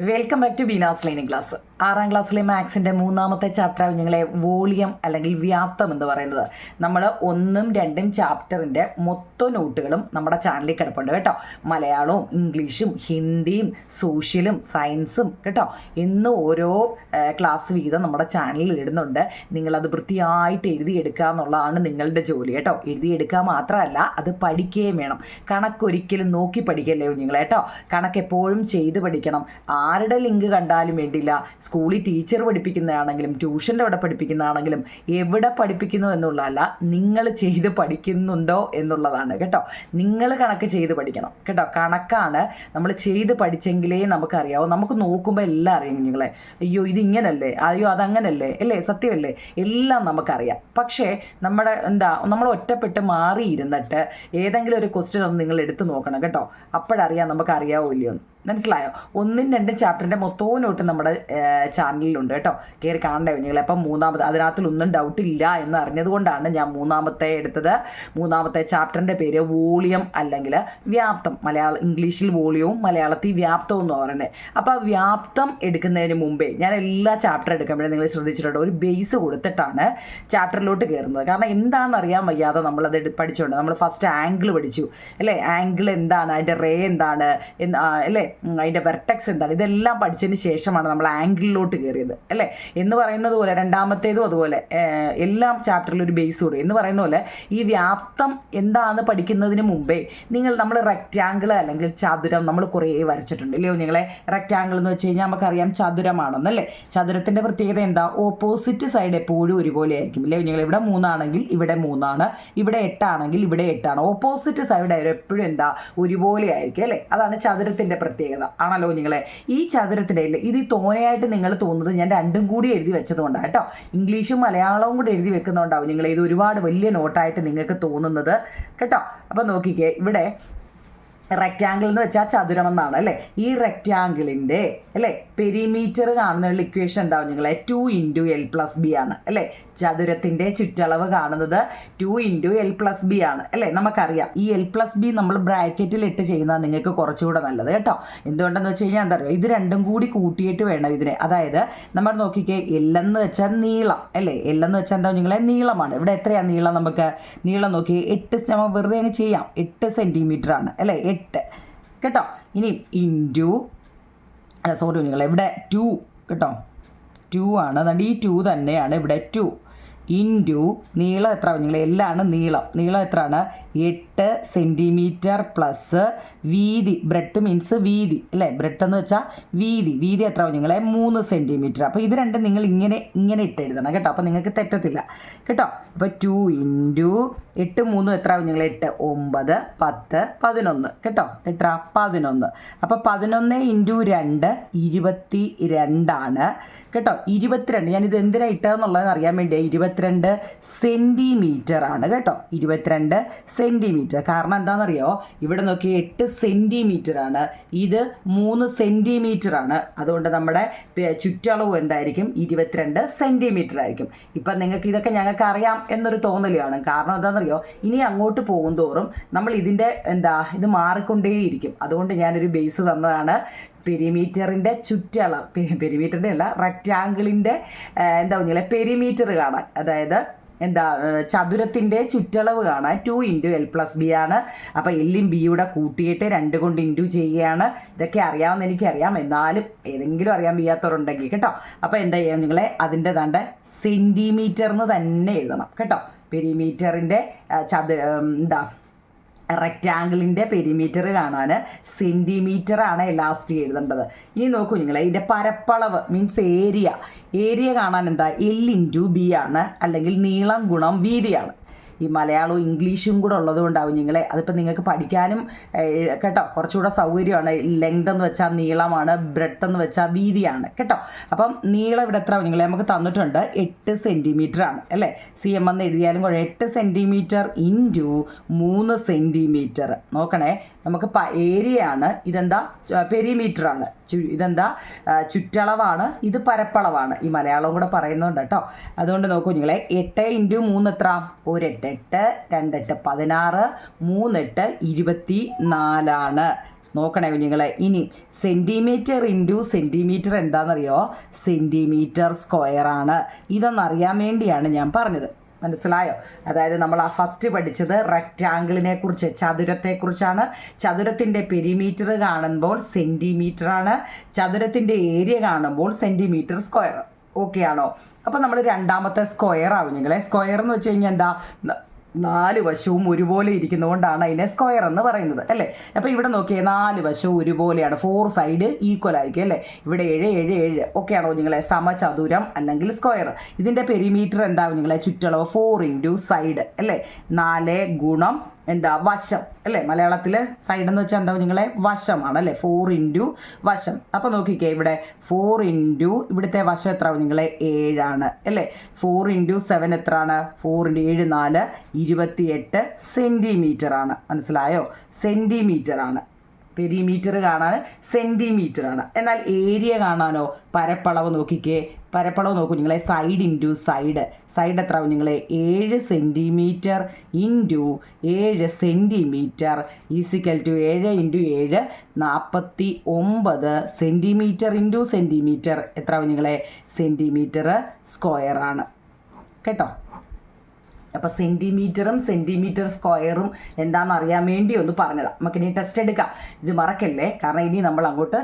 Welcome back to Beena's learning class. 6ാം ക്ലാസ്സിലെ മാത്സിൻ്റെ 3ാമത്തെ ചാപ്റ്റർ ഞങ്ങളെ വോളിയം അല്ലെങ്കിൽ വ്യാപ്തം എന്ന് പറയുന്നത്. നമ്മൾ 1ഉം 2ഉം ചാപ്റ്ററിൻ്റെ മൊത്തം നോട്ടുകളും നമ്മുടെ ചാനലിൽ കിടപ്പുണ്ട് കേട്ടോ. മലയാളവും ഇംഗ്ലീഷും ഹിന്ദിയും സോഷ്യലും സയൻസും കേട്ടോ ഇന്ന് ഓരോ ക്ലാസ് വീതം നമ്മുടെ ചാനലിൽ ഇടുന്നുണ്ട്. നിങ്ങളത് വൃത്തിയായിട്ട് എഴുതിയെടുക്കുക എന്നുള്ളതാണ് നിങ്ങളുടെ ജോലി കേട്ടോ. എഴുതിയെടുക്കുക മാത്രമല്ല അത് പഠിക്കുകയും വേണം. കണക്കൊരിക്കലും നോക്കി പഠിക്കല്ലേ കുഞ്ഞുങ്ങളെ കേട്ടോ. കണക്ക് എപ്പോഴും ചെയ്ത് പഠിക്കണം. ആരുടെ ലിങ്ക് കണ്ടാലും വേണ്ടില്ല. സ്കൂളിൽ ടീച്ചർ പഠിപ്പിക്കുന്നതാണെങ്കിലും ട്യൂഷൻ്റെ അവിടെ പഠിപ്പിക്കുന്നതാണെങ്കിലും എവിടെ പഠിപ്പിക്കുന്നു എന്നുള്ളതല്ല, നിങ്ങൾ ചെയ്ത് പഠിക്കുന്നുണ്ടോ എന്നുള്ളതാണ് കേട്ടോ. നിങ്ങൾ കണക്ക് ചെയ്ത് പഠിക്കണം കേട്ടോ. കണക്കാണ് നമ്മൾ ചെയ്ത് പഠിച്ചെങ്കിലേ നമുക്കറിയാവും. നമുക്ക് നോക്കുമ്പോൾ എല്ലാം അറിയാം കുഞ്ഞുങ്ങളെ. അയ്യോ ഇതിങ്ങനല്ലേ, അയ്യോ അതങ്ങനല്ലേ, അല്ലേ, സത്യമല്ലേ, എല്ലാം നമുക്കറിയാം. പക്ഷേ നമ്മൾ ഒറ്റപ്പെട്ട് മാറിയിരുന്നിട്ട് ഏതെങ്കിലും ഒരു ക്വസ്റ്റ്യൻ ഒന്ന് നിങ്ങൾ എടുത്ത് നോക്കണം കേട്ടോ. അപ്പോഴറിയാം നമുക്കറിയാവോ ഇല്ലയോ എന്ന്. മനസ്സിലായോ? 1ഉം 2ഉം ചാപ്റ്ററിൻ്റെ മൊത്തവും നോട്ട് നമ്മുടെ ചാനലിലുണ്ട് കേട്ടോ. കയറി കാണണ്ടേ കുഞ്ഞുങ്ങളെ. അപ്പം അതിനകത്തിലൊന്നും ഡൗട്ടില്ല എന്ന് അറിഞ്ഞതുകൊണ്ടാണ് ഞാൻ 3ാമത്തെ എടുത്തത്. 3ാമത്തെ ചാപ്റ്ററിൻ്റെ പേര് വോളിയം അല്ലെങ്കിൽ വ്യാപ്തം. ഇംഗ്ലീഷിൽ വോളിയവും മലയാളത്തിൽ വ്യാപ്തവും എന്ന് പറയുന്നത്. അപ്പോൾ വ്യാപ്തം എടുക്കുന്നതിന് മുമ്പേ ഞാൻ എല്ലാ ചാപ്റ്റർ എടുക്കുമ്പോഴും നിങ്ങൾ ശ്രദ്ധിച്ചിട്ടുണ്ട്, ഒരു ബേസ് കൊടുത്തിട്ടാണ് ചാപ്റ്ററിലോട്ട് കയറുന്നത്. കാരണം എന്താണെന്ന് അറിയാൻ വയ്യാതെ നമ്മളത് പഠിച്ചുകൊണ്ട് നമ്മൾ ഫസ്റ്റ് ആംഗിൾ പഠിച്ചു അല്ലേ. ആംഗിൾ എന്താണ്, അതിൻ്റെ റേ എന്താണ്, അല്ലേ, അതിൻ്റെ വെർട്ടെക്സ് എന്താണ്, ഇതെല്ലാം പഠിച്ചതിന് ശേഷമാണ് നമ്മൾ ആംഗിളിലോട്ട് കയറിയത് അല്ലേ. എന്ന് പറയുന്നത് പോലെ രണ്ടാമത്തേതും അതുപോലെ എല്ലാം ചാപ്റ്ററിൽ ഒരു ബേസ് കൊടുക്കും. എന്ന് പറയുന്ന പോലെ ഈ വ്യാപ്തം എന്താണെന്ന് പഠിക്കുന്നതിന് മുമ്പേ നമ്മൾ റെക്റ്റാങ്കിൾ അല്ലെങ്കിൽ ചതുരം നമ്മൾ കുറേ വരച്ചിട്ടുണ്ട് ഇല്ലയോ നിങ്ങളെ. റെക്റ്റാങ്കിൾ എന്ന് വെച്ച് കഴിഞ്ഞാൽ നമുക്കറിയാം ചതുരമാണെന്നല്ലേ. ചതുരത്തിൻ്റെ പ്രത്യേകത എന്താ? ഓപ്പോസിറ്റ് സൈഡ് എപ്പോഴും ഒരുപോലെ ആയിരിക്കും ഇല്ലേ നിങ്ങൾ. ഇവിടെ 3 ആണെങ്കിൽ ഇവിടെ 3 ആണ്, ഇവിടെ 8 ആണെങ്കിൽ ഇവിടെ 8 ആണ്. ഓപ്പോസിറ്റ് സൈഡ് എപ്പോഴും എന്താ ഒരുപോലെ ആയിരിക്കും അല്ലേ. അതാണ് ചതുരത്തിൻ്റെ പ്രത്യേകത ആണല്ലോ നിങ്ങളെ. ഈ ചതുരത്തിൻ്റെ ഇത് തോനെയായിട്ട് നിങ്ങൾ തോന്നുന്നത് ഞാൻ രണ്ടും കൂടി എഴുതി വെച്ചതുകൊണ്ടാണ് കേട്ടോ. ഇംഗ്ലീഷും മലയാളവും കൂടി എഴുതി വെക്കുന്നതുകൊണ്ടാവും നിങ്ങൾ ഇത് ഒരുപാട് വലിയ നോട്ടായിട്ട് നിങ്ങൾക്ക് തോന്നുന്നത് കേട്ടോ. അപ്പം നോക്കിക്കേ, ഇവിടെ റെക്റ്റാങ്കിൾ എന്ന് വെച്ചാൽ ചതുരമെന്നാണ് അല്ലേ. ഈ റെക്റ്റാങ്കിളിൻ്റെ അല്ലേ പെരിമീറ്റർ കാണുന്നതിനുള്ള ഇക്വേഷൻ എന്താവും നിങ്ങളെ? 2 × L+B ആണ് അല്ലേ. ചതുരത്തിൻ്റെ ചുറ്റളവ് കാണുന്നത് 2 × L+B ആണ് അല്ലേ. നമുക്കറിയാം ഈ L+B നമ്മൾ ബ്രാക്കറ്റിൽ ഇട്ട് ചെയ്യുന്നത് നിങ്ങൾക്ക് കുറച്ചുകൂടെ നല്ലത് കേട്ടോ. എന്തുകൊണ്ടെന്ന് വെച്ച് കഴിഞ്ഞാൽ എന്താ പറയുക, ഇത് രണ്ടും കൂടി കൂട്ടിയിട്ട് വേണം ഇതിനെ. അതായത് നമ്മൾ നോക്കിക്കേ, എല്ലെന്ന് വെച്ചാൽ നീളം അല്ലേ. എല്ലെന്ന് വെച്ചാൽ എന്താ നിങ്ങളെ? നീളമാണ്. ഇവിടെ എത്രയാണ് നീളം? നമുക്ക് നീളം നോക്കി 8 നമ്മൾ വെറുതെ അങ്ങ് ചെയ്യാം. 8 സെൻറ്റിമീറ്റർ ആണ് അല്ലേ. 8 കേട്ടോ. ഇനി ഇൻറ്റു സോറി നിങ്ങൾ ഇവിടെ 2 കേട്ടോ. 2 ആണ്. അതുകൊണ്ട് ഈ 2 തന്നെയാണ് ഇവിടെ 2 ഇൻറ്റു നീളം എത്ര നിങ്ങൾ? എല്ലാണ് നീളം. നീളം എത്രയാണ്? 8 സെൻറ്റിമീറ്റർ പ്ലസ് വീതി. ബ്രെഡ്ത്ത് മീൻസ് വീതി അല്ലേ. ബ്രെഡ്ത്ത് എന്ന് വെച്ചാൽ വീതി. വീതി എത്ര നിങ്ങളെ? 3 സെൻറ്റിമീറ്റർ. അപ്പോൾ ഇത് രണ്ടും നിങ്ങൾ ഇങ്ങനെ ഇട്ട് എഴുതണം കേട്ടോ. അപ്പോൾ നിങ്ങൾക്ക് തെറ്റത്തില്ല കേട്ടോ. അപ്പോൾ 2 ഇൻറ്റു 8 3 എത്ര നിങ്ങൾ? 8 9 10 11 കേട്ടോ. എത്ര? 11. അപ്പോൾ 11 ഇൻറ്റു 2 22 ആണ് കേട്ടോ. 22 ഞാനിത് എന്തിനാണ് ഇട്ടതെന്നുള്ളതെന്ന് അറിയാൻ വേണ്ടി 22 സെൻറ്റിമീറ്റർ ആണ് കേട്ടോ. 22 സെൻറ്റിമീറ്റർ. കാരണം എന്താണെന്നറിയോ, ഇവിടെ നോക്കി 8 സെൻറ്റിമീറ്റർ ആണ്, ഇത് 3 സെൻറ്റിമീറ്റർ ആണ്. അതുകൊണ്ട് നമ്മുടെ ചുറ്റളവ് എന്തായിരിക്കും? 22 സെൻറ്റിമീറ്റർ ആയിരിക്കും. ഇപ്പം നിങ്ങൾക്ക് ഇതൊക്കെ ഞങ്ങൾക്ക് അറിയാം എന്നൊരു തോന്നലാണ്. കാരണം എന്താണെന്നറിയോ, ഇനി അങ്ങോട്ട് പോകുന്തോറും നമ്മൾ ഇതിൻ്റെ ഇത് മാറിക്കൊണ്ടേയിരിക്കും. അതുകൊണ്ട് ഞാനൊരു ബേസ് തന്നതാണ്. പെരിമീറ്ററിൻ്റെ ചുറ്റളവ്, പെരിമീറ്ററിൻ്റെ അല്ല റെക്റ്റാങ്കിളിൻ്റെ പെരിമീറ്റർ കാണാൻ, അതായത് ചതുരത്തിൻ്റെ ചുറ്റളവ് കാണാൻ 2 × L+B ആണ്. അപ്പോൾ എല്ലും ബിയുടെ കൂട്ടിയിട്ട് 2 കൊണ്ട് ഇൻറ്റു ചെയ്യുകയാണ്. ഇതൊക്കെ അറിയാമെന്ന് എനിക്കറിയാം, എന്നാലും ഏതെങ്കിലും അറിയാൻ വയ്യാത്തവരുണ്ടെങ്കിൽ കേട്ടോ. അപ്പോൾ എന്താ ചെയ്യാം നിങ്ങളെ, അതിൻ്റെ സെൻറ്റിമീറ്ററിന് തന്നെ എഴുതണം കേട്ടോ. പെരിമീറ്ററിൻ്റെ റെക്റ്റാങ്കിളിൻ്റെ പെരിമീറ്റർ കാണാൻ സെൻറ്റിമീറ്ററാണ് ലാസ്റ്റ് എഴുതേണ്ടത്. ഇനി നോക്കൂ നിങ്ങൾ, ഇതിൻ്റെ പരപ്പളവ് മീൻസ് ഏരിയ കാണാൻ എന്താ? L × B ആണ്, അല്ലെങ്കിൽ നീളം ഗുണം വീതിയാണ്. ഈ മലയാളവും ഇംഗ്ലീഷും കൂടെ ഉള്ളതുകൊണ്ടാവും നിങ്ങളെ. അതിപ്പോൾ നിങ്ങൾക്ക് പഠിക്കാനും കേട്ടോ കുറച്ചുകൂടെ സൗകര്യമാണ്. ലെങ്ത് എന്ന് വെച്ചാൽ നീളമാണ്, ബ്രെഡ്ത്ത് എന്ന് വെച്ചാൽ വീതിയാണ് കേട്ടോ. അപ്പം നീളം ഇവിടെ എത്ര നിങ്ങളെ നമുക്ക് തന്നിട്ടുണ്ട്? 8 സെൻറ്റിമീറ്റർ ആണ് അല്ലേ. CM എന്ന് എഴുതിയാലും കൂടെ 8 സെൻറ്റിമീറ്റർ ഇൻറ്റു 3 സെൻറ്റിമീറ്റർ. നോക്കണേ, നമുക്ക് ഏരിയയാണ്, ഇതെന്താ പെരിമീറ്റർ ആണ്, ഇതെന്താ ചുറ്റളവാണ്, ഇത് പരപ്പളവാണ്. ഈ മലയാളം കൂടെ പറയുന്നുണ്ട് കേട്ടോ. അതുകൊണ്ട് നോക്കൂ നിങ്ങളെ, 8 × 3 എത്ര? 1 8 8 2 8 16 3 8 24 ആണ്. നോക്കണേ കുഞ്ഞുങ്ങളെ. ഇനി സെൻറ്റിമീറ്റർ ഇൻറ്റു സെൻറ്റിമീറ്റർ എന്താണെന്നറിയോ? സെൻറ്റിമീറ്റർ സ്ക്വയറാണ്. ഇതൊന്നറിയാൻ വേണ്ടിയാണ് ഞാൻ പറഞ്ഞത്. മനസ്സിലായോ? അതായത് നമ്മൾ ആ ഫസ്റ്റ് പഠിച്ചത് റെക്റ്റാങ്കിളിനെ കുറിച്ച്, ചതുരത്തെക്കുറിച്ചാണ്. ചതുരത്തിൻ്റെ പെരിമീറ്റർ കാണുമ്പോൾ സെൻറ്റിമീറ്ററാണ്, ചതുരത്തിൻ്റെ ഏരിയ കാണുമ്പോൾ സെൻറ്റിമീറ്റർ സ്ക്വയർ. ഓക്കെ ആണോ? അപ്പോൾ നമ്മൾ രണ്ടാമത്തെ സ്ക്വയർ ആവും നിങ്ങളെ. സ്ക്വയർ എന്ന് വെച്ച് കഴിഞ്ഞാൽ എന്താ? 4 വശവും ഒരുപോലെ ഇരിക്കുന്നതുകൊണ്ടാണ് അതിനെ സ്ക്വയർ എന്ന് പറയുന്നത്, അല്ലേ? അപ്പോൾ ഇവിടെ നോക്കിയേ, 4 വശവും ഒരുപോലെയാണ്, 4 സൈഡ് ഈക്വൽ ആയിരിക്കും, അല്ലേ? ഇവിടെ 7 7 7. ഓക്കെ ആണോ നിങ്ങളെ? സമചതുരം അല്ലെങ്കിൽ സ്ക്വയർ. ഇതിൻ്റെ പെരിമീറ്റർ എന്താവും നിങ്ങളെ? ചുറ്റളവ് 4 ഇൻറ്റു സൈഡ്, അല്ലേ? 4 ഗുണം എന്താ? വശം, അല്ലേ? മലയാളത്തിൽ സൈഡ് എന്ന് വെച്ചാൽ എന്താവും നിങ്ങളെ? വശമാണ്, അല്ലേ? 4 ഇൻറ്റു വശം. അപ്പോൾ നോക്കിക്കേ, ഇവിടെ 4 ഇൻറ്റു ഇവിടുത്തെ വശം എത്ര ആവും നിങ്ങളെ? 7 ആണ്, അല്ലേ? 4 ഇൻറ്റു 7 എത്രയാണ്? 4 ഇൻറ്റു 7 4 28 സെൻറ്റിമീറ്റർ ആണ്. മനസ്സിലായോ? സെൻറ്റിമീറ്റർ ആണ്. പെരിമീറ്റർ കാണാൻ സെൻറ്റിമീറ്റർ ആണ്. എന്നാൽ ഏരിയ കാണാനോ? പരപ്പളവ് നോക്കിക്കേ, പരപ്പളവ് നോക്കൂ നിങ്ങളെ. Side into side. സൈഡ് എത്ര ആവും നിങ്ങളെ? 7 centimetre into 7 centimetre is equal to 7 into 7 49 centimetre into centimetre എത്ര ആവും നിങ്ങളെ? സെൻറ്റിമീറ്റർ സ്ക്വയർ ആണ് കേട്ടോ. അപ്പോൾ സെൻറ്റിമീറ്ററും സെൻറ്റിമീറ്റർ സ്ക്വയറും എന്താണെന്ന് അറിയാൻ വേണ്ടി ഒന്ന് പറഞ്ഞതാണ്. നമുക്കിനി ടെസ്റ്റ് എടുക്കാം. ഇത് മറക്കല്ലേ, കാരണം ഇനി നമ്മൾ അങ്ങോട്ട്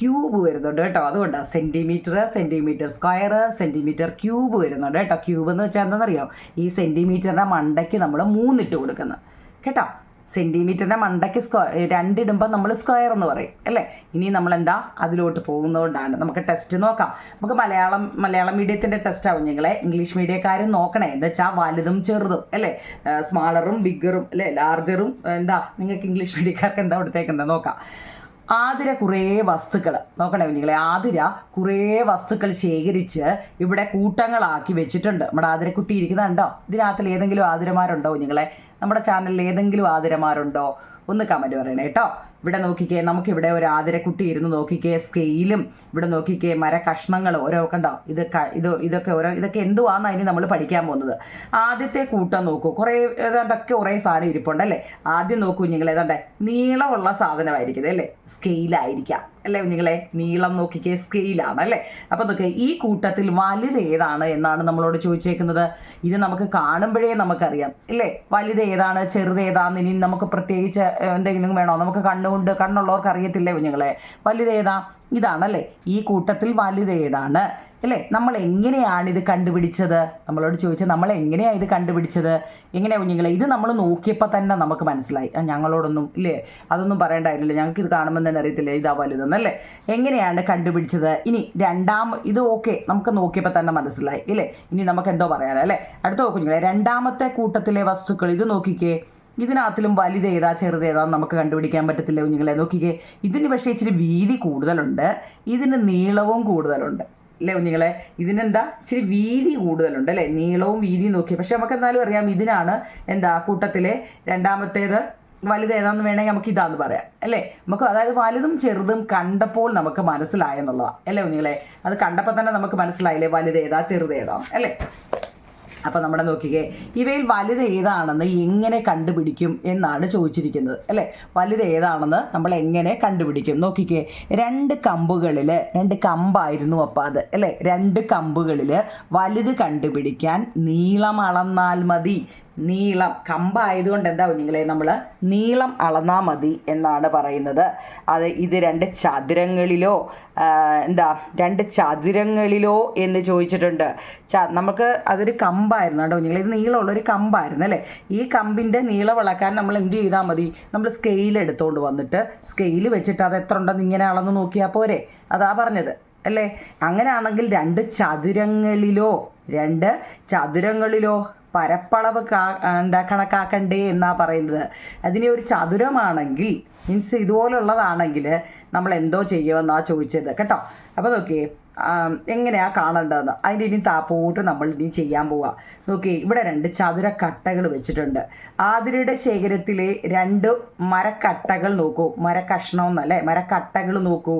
ക്യൂബ് വരുന്നുണ്ട് കേട്ടോ. അതുകൊണ്ടാണ് centimetre, centimetre square, centimetre cube വരുന്നുണ്ട് കേട്ടോ. ക്യൂബ് എന്ന് വെച്ചാൽ എന്താണെന്നറിയോ? ഈ സെൻറ്റിമീറ്ററിൻ്റെ മണ്ടയ്ക്ക് നമ്മൾ 3 ഇട്ട് കൊടുക്കുന്നത് കേട്ടോ. സെൻറ്റിമീറ്ററിൻ്റെ മണ്ടയ്ക്ക് 2 ഇടുമ്പോൾ നമ്മൾ സ്ക്വയർ എന്ന് പറയും, അല്ലേ? ഇനി നമ്മളെന്താ അതിലോട്ട് പോകുന്നതുകൊണ്ടാണ്. നമുക്ക് ടെസ്റ്റ് നോക്കാം. നമുക്ക് മലയാളം മീഡിയത്തിൻ്റെ ടെസ്റ്റ് ആവും നിങ്ങളെ. ഇംഗ്ലീഷ് മീഡിയക്കാരും നോക്കണേ. എന്താ വെച്ചാൽ വലുതും ചെറുതും, അല്ലേ? സ്മാളറും ബിഗ്ഗറും, അല്ലേ? ലാർജറും. എന്താ നിങ്ങൾക്ക് ഇംഗ്ലീഷ് മീഡിയക്കാർക്ക് എന്താ കൊടുത്തേക്കുന്നത് നോക്കാം. ആതിര കുറേ വസ്തുക്കൾ നോക്കണേ കുഞ്ഞുങ്ങളെ. ആതിര കുറേ വസ്തുക്കൾ ശേഖരിച്ച് ഇവിടെ കൂട്ടങ്ങളാക്കി വെച്ചിട്ടുണ്ട്. നമ്മുടെ ആതിരക്കുട്ടി ഇരിക്കുന്നുണ്ടോ? ഇതിനകത്തിൽ ഏതെങ്കിലും ആതിരമാരുണ്ടോ കുഞ്ഞുങ്ങളെ? നമ്മുടെ ചാനലിൽ ഏതെങ്കിലും ആതിരമാരുണ്ടോ? ഒന്ന് കമൻറ്റ് പറയണേ കേട്ടോ. ഇവിടെ നോക്കിക്കേ, നമുക്കിവിടെ ഒരു ആതിരക്കുട്ടി ഇരുന്ന് നോക്കിക്കേ. സ്കെയിലും ഇവിടെ നോക്കിക്കേ, മര കഷ്ണങ്ങൾ ഓരോ കണ്ടോ? ഇതൊക്കെ എന്തുവാന്ന് അതിന് നമ്മൾ പഠിക്കാൻ പോകുന്നത്. ആദ്യത്തെ കൂട്ടം നോക്കൂ, കുറേ ഏതാണ്ടൊക്കെ കുറേ സാധനം ഇരിപ്പുണ്ടല്ലേ. ആദ്യം നോക്കൂ നിങ്ങൾ, ഏതാണ്ട് നീളമുള്ള സാധനമായിരിക്കും, അല്ലേ? സ്കെയിലായിരിക്കാം, അല്ലേ കുഞ്ഞുങ്ങളെ? നീളം നോക്കിക്കേ, സ്കെയിലാണ്, അല്ലേ? അപ്പോൾ നോക്കിയേ, ഈ കൂട്ടത്തിൽ വലുത് ഏതാണ് എന്നാണ് നമ്മളോട് ചോദിച്ചേക്കുന്നത്. ഇത് നമുക്ക് കാണുമ്പോഴേ നമുക്കറിയാം, അല്ലേ? വലുത് ഏതാണ്, ചെറുത് ഏതാന്ന് ഇനി നമുക്ക് പ്രത്യേകിച്ച് എന്തെങ്കിലും വേണോ? നമുക്ക് കണ്ണുള്ളവർക്ക് അറിയത്തില്ലേ കുഞ്ഞുങ്ങളെ? വലുതേതാ? ഇതാണല്ലേ. ഈ കൂട്ടത്തിൽ വലുതേതാണ്, അല്ലേ? നമ്മൾ എങ്ങനെയാണ് ഇത് കണ്ടുപിടിച്ചത്? നമ്മളോട് ചോദിച്ചാൽ നമ്മൾ എങ്ങനെയാണ് ഇത് കണ്ടുപിടിച്ചത്? എങ്ങനെയാണ് കുഞ്ഞുങ്ങളെ? ഇത് നമ്മൾ നോക്കിയപ്പോൾ തന്നെ നമുക്ക് മനസ്സിലായി. ഞങ്ങളോടൊന്നും ഇല്ലേ അതൊന്നും പറയേണ്ടായിരുന്നില്ല, ഞങ്ങൾക്ക് ഇത് കാണുമ്പോൾ തന്നെ അറിയത്തില്ലേ ഇതാ വലുതെന്നല്ലേ. എങ്ങനെയാണ് കണ്ടുപിടിച്ചത്? ഇനി ഇത് ഓക്കെ, നമുക്ക് നോക്കിയപ്പോൾ തന്നെ മനസ്സിലായി, ഇല്ലേ? ഇനി നമുക്ക് എന്തോ പറയാനല്ലേ. അടുത്ത കുഞ്ഞുങ്ങളെ, രണ്ടാമത്തെ കൂട്ടത്തിലെ വസ്തുക്കൾ ഇത് നോക്കിക്കേ. ഇതിനകത്തിലും വലുതേതാ ചെറുതേതാന്ന് നമുക്ക് കണ്ടുപിടിക്കാൻ പറ്റത്തില്ല കുഞ്ഞുങ്ങളെ. നോക്കിക്കേ, ഇതിന് പക്ഷേ ഇച്ചിരി വീതി കൂടുതലുണ്ട്, ഇതിന് നീളവും കൂടുതലുണ്ട്, അല്ലേ കുഞ്ഞുങ്ങളെ? ഇതിനെന്താ ഇച്ചിരി വീതി കൂടുതലുണ്ട്, അല്ലേ? നീളവും വീതിയും നോക്കി. പക്ഷെ നമുക്ക് എന്നാലും അറിയാം ഇതിനാണ് എന്താ കൂട്ടത്തിലെ രണ്ടാമത്തേത് വലുതേതാന്ന് വേണമെങ്കിൽ നമുക്ക് ഇതാന്ന് പറയാം, അല്ലേ? നമുക്ക് അതായത് വലുതും ചെറുതും കണ്ടപ്പോൾ നമുക്ക് മനസ്സിലായെന്നുള്ളതാണ്, അല്ലേ കുഞ്ഞുങ്ങളെ? അത് കണ്ടപ്പോൾ തന്നെ നമുക്ക് മനസ്സിലായില്ലേ വലുതേതാ ചെറുതേതാന്ന്, അല്ലേ? അപ്പോൾ നമ്മുടെ നോക്കിക്കേ, ഇവയിൽ വലുത് ഏതാണെന്ന് എങ്ങനെ കണ്ടുപിടിക്കും എന്നാണ് ചോദിച്ചിരിക്കുന്നത്, അല്ലേ? വലുത് ഏതാണെന്ന് നമ്മൾ എങ്ങനെ കണ്ടുപിടിക്കും? നോക്കിക്കേ, 2 കമ്പായിരുന്നു അപ്പോൾ അത്, അല്ലേ? 2 കമ്പുകളിൽ വലുത് കണ്ടുപിടിക്കാൻ നീളം അളന്നാൽ മതി. നീളം കമ്പായതുകൊണ്ട് എന്താ കുഞ്ഞുങ്ങളെ? നമ്മൾ നീളം അളന്നാൽ മതി എന്നാണ് പറയുന്നത്. ഇത് 2 ചതുരങ്ങളിലോ 2 ചതുരങ്ങളിലോ എന്ന് ചോദിച്ചിട്ടുണ്ട്. നമുക്ക് അതൊരു കമ്പായിരുന്നു കേട്ടോ കുഞ്ഞുങ്ങളെ. ഇത് നീളമുള്ളൊരു കമ്പായിരുന്നു, അല്ലേ? ഈ കമ്പിൻ്റെ നീളം അളക്കാൻ നമ്മൾ എന്ത് ചെയ്താൽ മതി? നമ്മൾ സ്കെയിൽ എടുത്തുകൊണ്ട് വന്നിട്ട് സ്കെയിൽ വെച്ചിട്ട് അത് എത്ര ഉണ്ടെന്ന് ഇങ്ങനെ അളന്ന് നോക്കിയാൽ പോരെ. അതാ പറഞ്ഞത്, അല്ലേ? അങ്ങനെയാണെങ്കിൽ 2 ചതുരങ്ങളിലോ പരപ്പളവ് കണക്കാക്കണ്ടേ എന്നാ പറയുന്നത്. അതിനെ ഒരു ചതുരമാണെങ്കിൽ മീൻസ് ഇതുപോലുള്ളതാണെങ്കിൽ നമ്മൾ എന്തോ ചെയ്യുമെന്നാണ് ചോദിച്ചത് കേട്ടോ. അപ്പോൾ നോക്കിയേ, എങ്ങനെയാണ് കാണേണ്ടതെന്ന് അതിൻ്റെ ഇനി താപ്പോട്ട് നമ്മൾ ഇനി ചെയ്യാൻ പോവുക. നോക്കി, ഇവിടെ 2 ചതുര കട്ടകൾ വെച്ചിട്ടുണ്ട്. ആതിരയുടെ ശേഖരത്തിലെ 2 മരക്കട്ടകൾ നോക്കൂ, മരക്കഷ്ണം എന്നല്ലേ, മരക്കട്ടകൾ നോക്കൂ.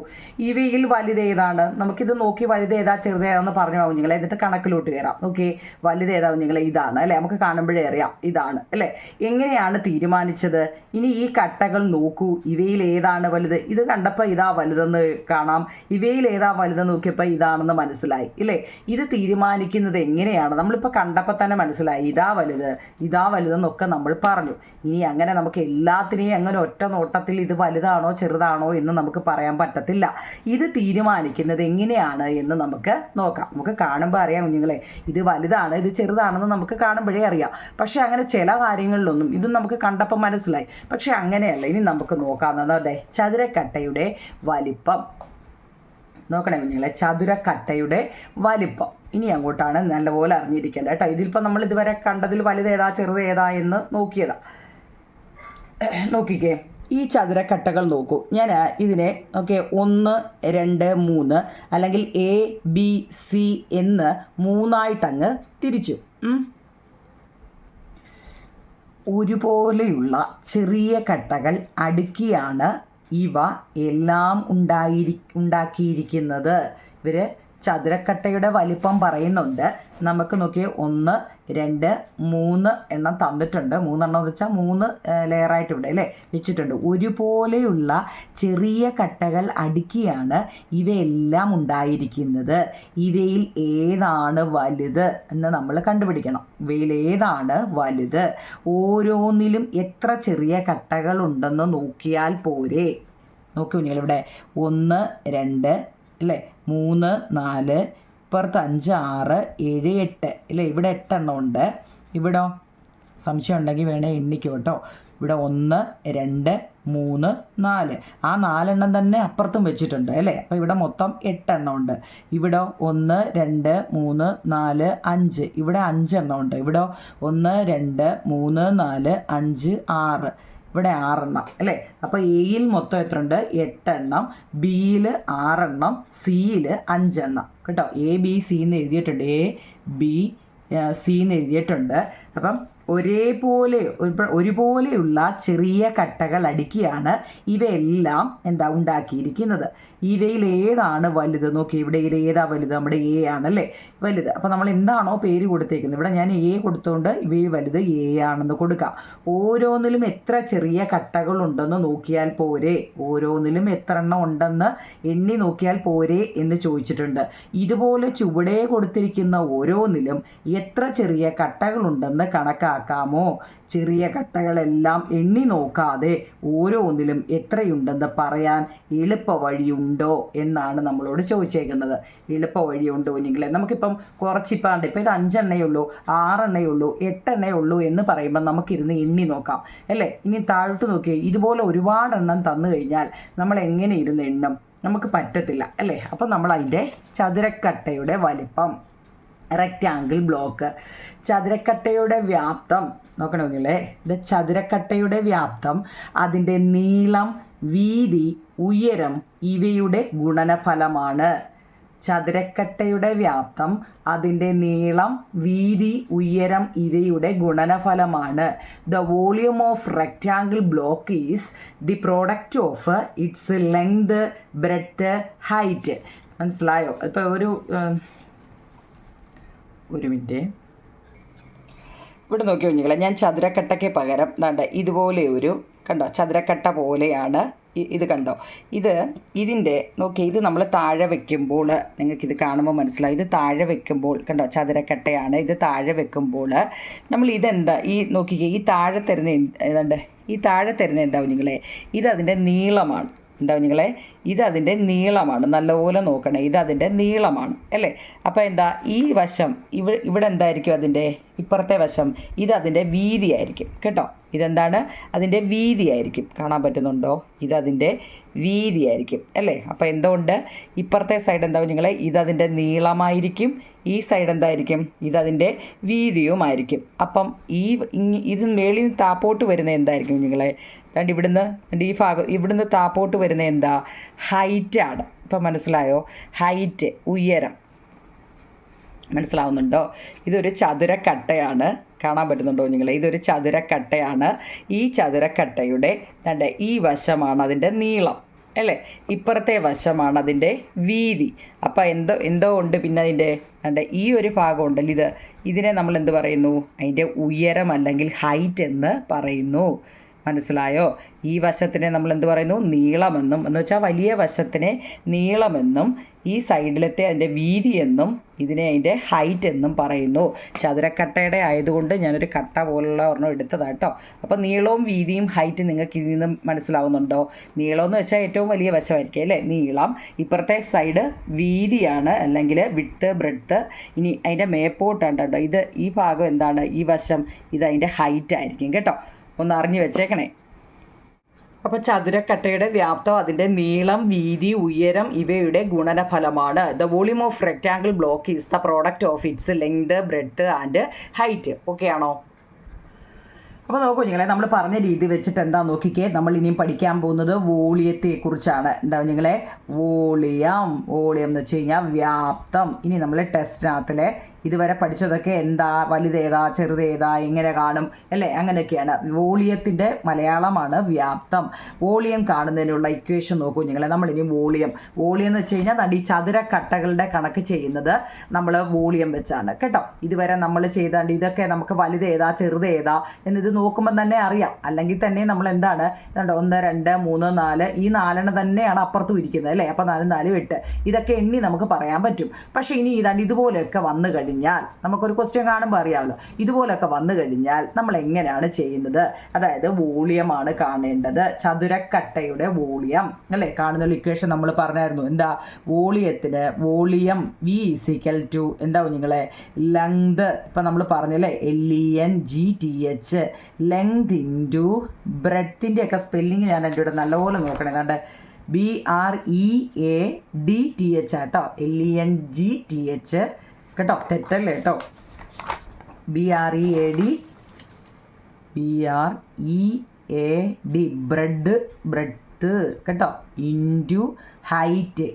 ഇവയിൽ വലുതേതാണ്? നമുക്കിത് നോക്കി വലുതേതാ ചെറുതേതാന്ന് പറഞ്ഞു പോകും നിങ്ങളെ, എന്നിട്ട് കണക്കിലോട്ട് കയറാം. നോക്കി, വലുതേതാവും നിങ്ങളെ, ഇതാണ് അല്ലേ, നമുക്ക് കാണുമ്പോഴേ അറിയാം ഇതാണ് അല്ലേ. എങ്ങനെയാണ് തീരുമാനിച്ചത്? ഇനി ഈ കട്ടകൾ നോക്കൂ, ഇവയിൽ ഏതാണ് വലുത്? ഇത് കണ്ടപ്പോൾ ഇതാ വലുതെന്ന് കാണാം, ഇവയിൽ ഏതാ വലുതെന്ന് നോക്കിയപ്പോൾ ഇതാണെന്ന് മനസ്സിലായി ഇല്ലേ. ഇത് തീരുമാനിക്കുന്നത് എങ്ങനെയാണ്? നമ്മളിപ്പോൾ കണ്ടപ്പോൾ തന്നെ മനസ്സിലായി ഇതാ വലുതെന്നൊക്കെ നമ്മൾ പറഞ്ഞു. ഇനി അങ്ങനെ നമുക്ക് എല്ലാത്തിനെയും അങ്ങനെ ഒറ്റ നോട്ടത്തിൽ ഇത് വലുതാണോ ചെറുതാണോ എന്ന് നമുക്ക് പറയാൻ പറ്റത്തില്ല. ഇത് തീരുമാനിക്കുന്നത് എങ്ങനെയാണ് എന്ന് നമുക്ക് നോക്കാം. നമുക്ക് കാണുമ്പോൾ അറിയാം കുഞ്ഞുങ്ങളെ, ഇത് വലുതാണ് ഇത് ചെറുതാണെന്ന് നമുക്ക് കാണുമ്പോഴേ അറിയാം. പക്ഷെ അങ്ങനെ ചില കാര്യങ്ങളിലൊന്നും ഇത് നമുക്ക് കണ്ടപ്പോൾ മനസ്സിലായി, പക്ഷെ അങ്ങനെയല്ല. ഇനി നമുക്ക് നോക്കാവുന്നതേ ചതുരക്കട്ടയുടെ വലിപ്പം നോക്കണേ കുഞ്ഞുങ്ങളെ, ചതുരക്കട്ടയുടെ വലിപ്പം ഇനി അങ്ങോട്ടാണ് നല്ലപോലെ അറിഞ്ഞിരിക്കേണ്ടത് കേട്ടോ. ഇതിലിപ്പോൾ നമ്മൾ ഇതുവരെ കണ്ടതിൽ വലുതേതാ ചെറുതേതാ എന്ന് നോക്കിയതാ. നോക്കിക്കേ, ഈ ചതുരക്കട്ടകൾ നോക്കൂ. ഞാൻ ഇതിനെ 1, 2, 3 അല്ലെങ്കിൽ ABC എന്ന് 3ആയിട്ടങ്ങ് തിരിച്ചു. ഒരുപോലെയുള്ള ചെറിയ കട്ടകൾ അടുക്കിയാണ് ഇവ എല്ലാം ഉണ്ടാക്കിയിരിക്കുന്നത്. ഇവർ ചതുരക്കട്ടയുടെ വലിപ്പം പറയുന്നുണ്ട്. നമുക്ക് നോക്കിയേ 1, 2, 3 എണ്ണം തന്നിട്ടുണ്ട്. 3 എണ്ണം എന്ന് വെച്ചാൽ 3 ലെയറായിട്ട് ഇവിടെ അല്ലേ വെച്ചിട്ടുണ്ട്. ഒരുപോലെയുള്ള ചെറിയ കട്ടകൾ അടുക്കിയാണ് ഇവയെല്ലാം ഉണ്ടായിരിക്കുന്നത്. ഇവയിൽ ഏതാണ് വലുത് എന്ന് നമ്മൾ കണ്ടുപിടിക്കണം. ഇവയിൽ ഏതാണ് വലുത്? ഓരോന്നിലും എത്ര ചെറിയ കട്ടകൾ ഉണ്ടെന്ന് നോക്കിയാൽ പോരെ. നോക്കൂ നിങ്ങളിവിടെ 1, 2 അല്ലേ, 3, 4, ഇപ്പുറത്ത് 5, 6, 7, 8 അല്ലേ. ഇവിടെ 8 എണ്ണം ഉണ്ട്. ഇവിടെ സംശയം ഉണ്ടെങ്കിൽ വേണേ എണ്ണിക്കോ കേട്ടോ. ഇവിടെ 1, 2, 3, 4 ആ 4 എണ്ണം തന്നെ അപ്പുറത്തും വെച്ചിട്ടുണ്ട് അല്ലേ. അപ്പോൾ ഇവിടെ മൊത്തം 8 എണ്ണം ഉണ്ട്. ഇവിടെ 1, 2, 3, 4, 5 ഇവിടെ 5 എണ്ണം ഉണ്ട്. ഇവിടെ 1, 2, 3, 4, 5, 6 ഇവിടെ 6 എണ്ണം അല്ലേ. അപ്പോൾ എയിൽ മൊത്തം എത്ര ഉണ്ട്? 8 എണ്ണം, ബിയിൽ 6 എണ്ണം, സിയിൽ 5 എണ്ണം കേട്ടോ. ABC എന്ന് എഴുതിയിട്ടുണ്ട്, ABC എന്ന് എഴുതിയിട്ടുണ്ട്. അപ്പം ഒരുപോലെയുള്ള ചെറിയ കട്ടകൾ അടുക്കിയാണ് ഇവയെല്ലാം ഉണ്ടാക്കിയിരിക്കുന്നത്. ഇവയിൽ ഏതാണ് വലുത്? നോക്കി, ഇവിടെ ഏതാ വലുത്? നമ്മുടെ A ആണല്ലേ വലുത്. അപ്പോൾ നമ്മൾ എന്താണോ പേര് കൊടുത്തേക്കുന്നത്, ഇവിടെ ഞാൻ A കൊടുത്തുകൊണ്ട് ഇവയിൽ വലുത് A ആണെന്ന് കൊടുക്കാം. ഓരോന്നിലും എത്ര ചെറിയ കട്ടകളുണ്ടെന്ന് നോക്കിയാൽ പോരെ. ഓരോന്നിലും എത്ര എണ്ണം ഉണ്ടെന്ന് എണ്ണി നോക്കിയാൽ പോരെ എന്ന് ചോദിച്ചിട്ടുണ്ട്. ഇതുപോലെ ചുവടെ കൊടുത്തിരിക്കുന്ന ഓരോന്നിലും എത്ര ചെറിയ കട്ടകളുണ്ടെന്ന് കണക്കാക്കാമോ? ചെറിയ കട്ടകളെല്ലാം എണ്ണി നോക്കാതെ ഓരോന്നിലും എത്രയുണ്ടെന്ന് പറയാൻ എളുപ്പ വഴിയുണ്ടോ എന്നാണ് നമ്മളോട് ചോദിച്ചേക്കുന്നത്. എളുപ്പ വഴിയുണ്ടോ നിങ്ങളെ? നമുക്കിപ്പം കുറച്ചിപ്പാണ്ട് ഇപ്പം ഇത് 5 എണ്ണയേ ഉള്ളൂ, 6 എണ്ണയേ ഉള്ളൂ, 8 എണ്ണയേ ഉള്ളൂ എന്ന് പറയുമ്പോൾ നമുക്കിരുന്ന് എണ്ണി നോക്കാം അല്ലേ. ഇനി താഴോട്ട് നോക്കിയേ, ഇതുപോലെ ഒരുപാട് എണ്ണം തന്നു കഴിഞ്ഞാൽ നമ്മൾ എങ്ങനെ ഇരുന്ന് എണ്ണം? നമുക്ക് പറ്റത്തില്ല അല്ലേ. അപ്പം നമ്മൾ അതിൻ്റെ ചതുരക്കട്ടയുടെ വലിപ്പം, റെക്റ്റാങ്കിൾ ബ്ലോക്ക്, ചതുരക്കട്ടയുടെ വ്യാപ്തം നോക്കണമെങ്കിലേ, ഇത് ചതുരക്കട്ടയുടെ വ്യാപ്തം അതിൻ്റെ നീളം, വീതി, ഉയരം ഇവയുടെ ഗുണനഫലമാണ്. ചതുരക്കട്ടയുടെ വ്യാപ്തം അതിൻ്റെ നീളം, വീതി, ഉയരം ഇവയുടെ ഗുണനഫലമാണ്. The volume of rectangle block is the product of its length, breadth, height. മനസ്സിലായോ? ഇപ്പോൾ ഒരു മിനിറ്റ് ഇവിടെ നോക്കി കുഞ്ഞുങ്ങളെ, ഞാൻ ചതുരക്കട്ടയ്ക്ക് പകരം ഇതുപോലെ കണ്ടോ ചതുരക്കട്ട പോലെയാണ് ഇത്. കണ്ടോ ഇതിൻ്റെ നോക്കി, ഇത് നമ്മൾ താഴെ വെക്കുമ്പോൾ നിങ്ങൾക്കിത് കാണുമ്പോൾ മനസ്സിലായി. ഇത് താഴെ വെക്കുമ്പോൾ കണ്ടോ ചതുരക്കട്ടയാണ്. ഇത് താഴെ വെക്കുമ്പോൾ നമ്മൾ ഇതെന്താ നോക്കിക്കേ, ഈ താഴെ തരുന്ന എന്താ കുഞ്ഞുങ്ങളെ? ഇതതിൻ്റെ നീളമാണ്. കുഞ്ഞുങ്ങളെ, ഇതതിൻ്റെ നീളമാണ്. നല്ലപോലെ നോക്കണേ, ഇതതിൻ്റെ നീളമാണ് അല്ലേ. അപ്പോൾ ഈ വശം ഇവിടെ എന്തായിരിക്കും? അതിൻ്റെ ഇപ്പുറത്തെ വശം ഇതതിൻ്റെ വീതിയായിരിക്കും കേട്ടോ. ഇതെന്താണ്? അതിൻ്റെ വീതിയായിരിക്കും. കാണാൻ പറ്റുന്നുണ്ടോ? ഇതതിൻ്റെ വീതിയായിരിക്കും അല്ലേ. അപ്പോൾ എന്തുകൊണ്ട് ഇപ്പുറത്തെ സൈഡ് നിങ്ങളെ? ഇതതിൻ്റെ നീളമായിരിക്കും. ഈ സൈഡ് എന്തായിരിക്കും? ഇതതിൻ്റെ വീതിയുമായിരിക്കും. അപ്പം ഇത് മേളിൽ നിന്ന് താപ്പോട്ട് വരുന്ന എന്തായിരിക്കും നിങ്ങളെ? അതുകൊണ്ട് ഇവിടുന്ന് ഈ ഭാഗം ഇവിടുന്ന് താപ്പോട്ട് വരുന്ന എന്താ, ഹൈറ്റാണ്. ഇപ്പം മനസ്സിലായോ? ഹൈറ്റ്, ഉയരം മനസ്സിലാവുന്നുണ്ടോ? ഇതൊരു ചതുരക്കട്ടയാണ്. കാണാൻ പറ്റുന്നുണ്ടോ നിങ്ങൾ? ഇതൊരു ചതുരക്കട്ടയാണ്. ഈ ചതുരക്കട്ടയുടെ ഈ വശമാണ് അതിൻ്റെ നീളം അല്ലേ, ഇപ്പുറത്തെ വശമാണ് അതിൻ്റെ വീതി. അപ്പം എന്തോ ഉണ്ട് പിന്നെ അതിൻ്റെ ഈ ഒരു ഭാഗം ഉണ്ടല്ലോ, ഇതിനെ നമ്മൾ എന്ത് പറയുന്നു? അതിൻ്റെ ഉയരം അല്ലെങ്കിൽ ഹൈറ്റ് എന്ന് പറയുന്നു. മനസ്സിലായോ? ഈ വശത്തിനെ നമ്മൾ എന്ത് പറയുന്നു? നീളമെന്നും, എന്ന് വെച്ചാൽ വലിയ വശത്തിനെ നീളമെന്നും ഈ സൈഡിലത്തെ അതിൻ്റെ വീതി എന്നും ഇതിനെ അതിൻ്റെ ഹൈറ്റ് എന്നും പറയുന്നു. ചതുരക്കട്ടയുടെ ആയതുകൊണ്ട് ഞാനൊരു കട്ട പോലുള്ള ഒരെണ്ണം എടുത്തതാട്ടോ. അപ്പോൾ നീളവും വീതിയും ഹൈറ്റ് നിങ്ങൾക്ക് ഇതിൽ നിന്നും മനസ്സിലാവുന്നുണ്ടോ? നീളം എന്ന് വെച്ചാൽ ഏറ്റവും വലിയ വശമായിരിക്കും അല്ലേ, നീളം. ഇപ്പുറത്തെ സൈഡ് വീതിയാണ് അല്ലെങ്കിൽ വിഡ്ത്ത്, ബ്രെഡ്ത്ത്. ഇനി അതിൻ്റെ മേപ്പോട്ടാണ് കേട്ടോ. ഈ ഭാഗം എന്താണ്? ഈ വശം ഇത് അതിൻ്റെ ഹൈറ്റ് ആയിരിക്കും കേട്ടോ. ഒന്ന് അറിഞ്ഞു വെച്ചേക്കണേ. അപ്പോൾ ചതുരക്കട്ടയുടെ വ്യാപ്തം അതിൻ്റെ നീളം, വീതി, ഉയരം ഇവയുടെ ഗുണനഫലമാണ്. The volume of rectangle block is the product of its length, breadth and height. Okay ആണോ? അപ്പോൾ നോക്കൂ നിങ്ങളെ, നമ്മൾ പറഞ്ഞ രീതി വെച്ചിട്ട് എന്താ നോക്കിക്കേ, നമ്മൾ ഇനിയും പഠിക്കാൻ പോകുന്നത് വോളിയത്തെക്കുറിച്ചാണ്. എന്താ നിങ്ങളെ? വോളിയം എന്ന് വെച്ച് കഴിഞ്ഞാൽ വ്യാപ്തം. ഇനി നമ്മൾ ടെസ്റ്റിനകത്തിലെ ഇതുവരെ പഠിച്ചതൊക്കെ എന്താ, വലുതേതാ ചെറുതേതാ എങ്ങനെ കാണും അല്ലേ, അങ്ങനെയൊക്കെയാണ്. വോളിയത്തിൻ്റെ മലയാളമാണ് വ്യാപ്തം. വോളിയം കാണുന്നതിനുള്ള ഇക്വേഷൻ നോക്കൂ നിങ്ങളെ. നമ്മളിനി വോളിയം എന്ന് വെച്ച് കഴിഞ്ഞാൽ ഈ ചതുരക്കട്ടകളുടെ കണക്ക് ചെയ്യുന്നത് നമ്മൾ വോളിയം വെച്ചാണ് കേട്ടോ. ഇതുവരെ നമ്മൾ ചെയ്താണ്ട് ഇതൊക്കെ നമുക്ക് വലുതേതാ ചെറുതേതാ എന്നിത് നോക്കുമ്പോൾ തന്നെ അറിയാം. അല്ലെങ്കിൽ തന്നെ നമ്മൾ എന്താണ് 1, 2, 3, 4 ഈ 4 തന്നെയാണ് അപ്പുറത്തും ഇരിക്കുന്നത് അല്ലേ. അപ്പോൾ 4, 4, 8 ഇതൊക്കെ എണ്ണി നമുക്ക് പറയാൻ പറ്റും. പക്ഷേ ഇനി ഇതുപോലെയൊക്കെ വന്നു കഴിഞ്ഞാൽ നമുക്കൊരു ക്വസ്റ്റ്യൻ കാണുമ്പോൾ അറിയാമല്ലോ, ഇതുപോലൊക്കെ വന്നു കഴിഞ്ഞാൽ നമ്മൾ എങ്ങനെയാണ് ചെയ്യുന്നത്? അതായത് വോളിയമാണ് കാണേണ്ടത്, ചതുരക്കട്ടയുടെ വോളിയം അല്ലേ. കാണുന്ന ഇക്വേഷൻ നമ്മൾ പറഞ്ഞായിരുന്നു. എന്താ? വോളിയത്തിന് വോളിയം V = എന്താ നിങ്ങളെ? ലെങ്ത്. ഇപ്പം നമ്മൾ പറഞ്ഞല്ലേ LENGTH, ലെങ്ത് ഇൻറ്റു ബ്രെഡ്ത്തിൻ്റെ ഒക്കെ സ്പെല്ലിങ് ഞാൻ എൻ്റെ ഇവിടെ നല്ലപോലെ നോക്കണേ. ഏതാണ്ട് BREADTH ആട്ടോ, LENGTH കേട്ടോ, തെറ്റല്ലേ കേട്ടോ. BREAD ബ്രെഡ്ത്ത് കേട്ടോ, ഇൻറ്റു ഹൈറ്റ്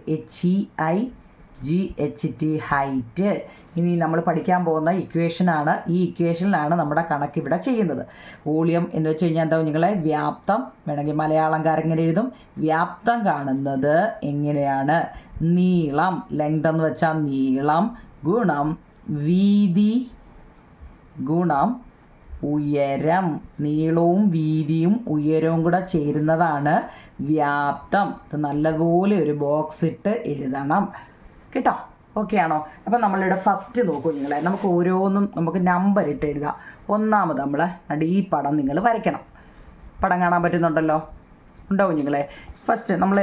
HEIGHT ഹൈറ്റ്. ഇനി നമ്മൾ പഠിക്കാൻ പോകുന്ന ഇക്വേഷനാണ്. ഈ ഇക്വേഷനിലാണ് നമ്മുടെ കണക്ക് ഇവിടെ ചെയ്യുന്നത്. വോളിയം എന്ന് വെച്ച് കഴിഞ്ഞാൽ എന്താ നിങ്ങളെ? വ്യാപ്തം. വേണമെങ്കിൽ മലയാളംകാർ എങ്ങനെ എഴുതും? വ്യാപ്തം കാണുന്നത് എങ്ങനെയാണ്? നീളം, ലെങ്ത് എന്ന് വെച്ചാൽ നീളം ഗുണം വീതി ഗുണം ഉയരം. നീളവും വീതിയും ഉയരവും കൂടെ ചേരുന്നതാണ് വ്യാപ്തം. ഇത് നല്ലതുപോലെ ഒരു ബോക്സ് ഇട്ട് എഴുതണം കേട്ടോ. ഓക്കെ ആണോ? അപ്പം നമ്മളിവിടെ ഫസ്റ്റ് നോക്കൂ നിങ്ങളെ. നമുക്ക് ഓരോന്നും നമുക്ക് നമ്പർ ഇട്ട് എഴുതാം. ഒന്നാമത് നമ്മൾ ഈ പടം നിങ്ങൾ വരയ്ക്കണം. പടം കാണാൻ പറ്റുന്നുണ്ടല്ലോ, ഉണ്ടാവും നിങ്ങളെ. ഫസ്റ്റ് നമ്മൾ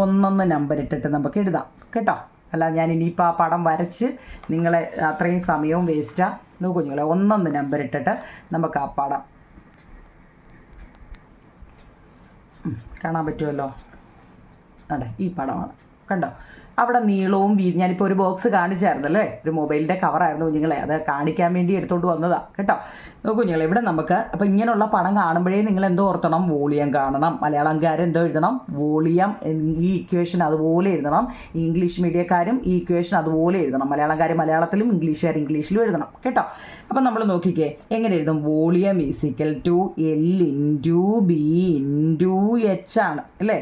1 നമ്പർ ഇട്ടിട്ട് നമുക്ക് എഴുതാം കേട്ടോ. അല്ല ഞാൻ ഇനിയിപ്പോൾ ആ പടം വരച്ച് നിങ്ങളെ അത്രയും സമയവും വേസ്റ്റാണ്. നോക്കൂ നിങ്ങളെ, 1 നമ്പർ ഇട്ടിട്ട് നമുക്ക് ആ പടം കാണാൻ പറ്റുമല്ലോ. അതെ, ഈ പടമാണ് കണ്ടോ. അവിടെ നീളവും വീതി ഞാനിപ്പോൾ ഒരു ബോക്സ് കാണിച്ചായിരുന്നല്ലേ, ഒരു മൊബൈലിൻ്റെ കവറായിരുന്നു കുഞ്ഞുങ്ങളെ, അത് കാണിക്കാൻ വേണ്ടി എടുത്തോണ്ട് വന്നതാണ് കേട്ടോ. നോക്കൂ കുഞ്ഞുങ്ങളെ, ഇവിടെ നമുക്ക് അപ്പോൾ ഇങ്ങനെയുള്ള പടം കാണുമ്പോഴേ നിങ്ങൾ എന്തോ ഓർത്തണം? വോളിയം കാണണം. മലയാളംകാർ എന്തോ എഴുതണം? വോളിയം. ഈ ഇക്വേഷൻ അതുപോലെ എഴുതണം. ഇംഗ്ലീഷ് മീഡിയക്കാരും ഈ ഇക്വേഷൻ അതുപോലെ എഴുതണം. മലയാളംകാർ മലയാളത്തിലും ഇംഗ്ലീഷുകാർ ഇംഗ്ലീഷിലും എഴുതണം കേട്ടോ. അപ്പം നമ്മൾ നോക്കിക്കേ എങ്ങനെ എഴുതും? വോളിയം L × B × H ആണ് അല്ലേ,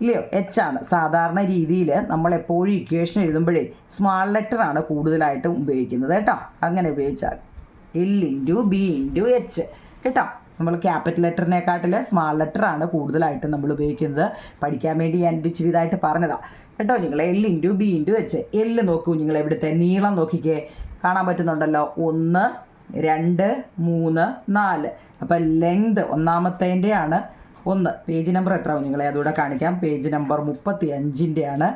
ഇല്ലയോ? H ആണ്. സാധാരണ രീതിയിൽ നമ്മളെപ്പോഴും ഇക്വേഷൻ എഴുതുമ്പോഴേ സ്മാൾ ലെറ്ററാണ് കൂടുതലായിട്ടും ഉപയോഗിക്കുന്നത് കേട്ടോ. അങ്ങനെ ഉപയോഗിച്ചാൽ L × B × H കേട്ടോ. നമ്മൾ ക്യാപിറ്റൽ ലെറ്ററിനെക്കാട്ടിൽ സ്മാൾ ലെറ്ററാണ് കൂടുതലായിട്ടും നമ്മൾ ഉപയോഗിക്കുന്നത്. പഠിക്കാൻ വേണ്ടി ഞാൻ ഇച്ചിരി ഇതായിട്ട് പറഞ്ഞതാണ് കേട്ടോ നിങ്ങൾ. L × B × H. L നോക്കൂ നിങ്ങൾ, ഇവിടുത്തെ നീളം നോക്കിക്കേ, കാണാൻ പറ്റുന്നുണ്ടല്ലോ. 1, 2, 3, 4. അപ്പം ലെങ്ത് ഒന്നാമത്തേൻ്റെയാണ് 1. പേജ് നമ്പർ എത്ര നിങ്ങളെ അതുകൂടെ കാണിക്കാം. Page number 35-ൻ്റെയാണ്.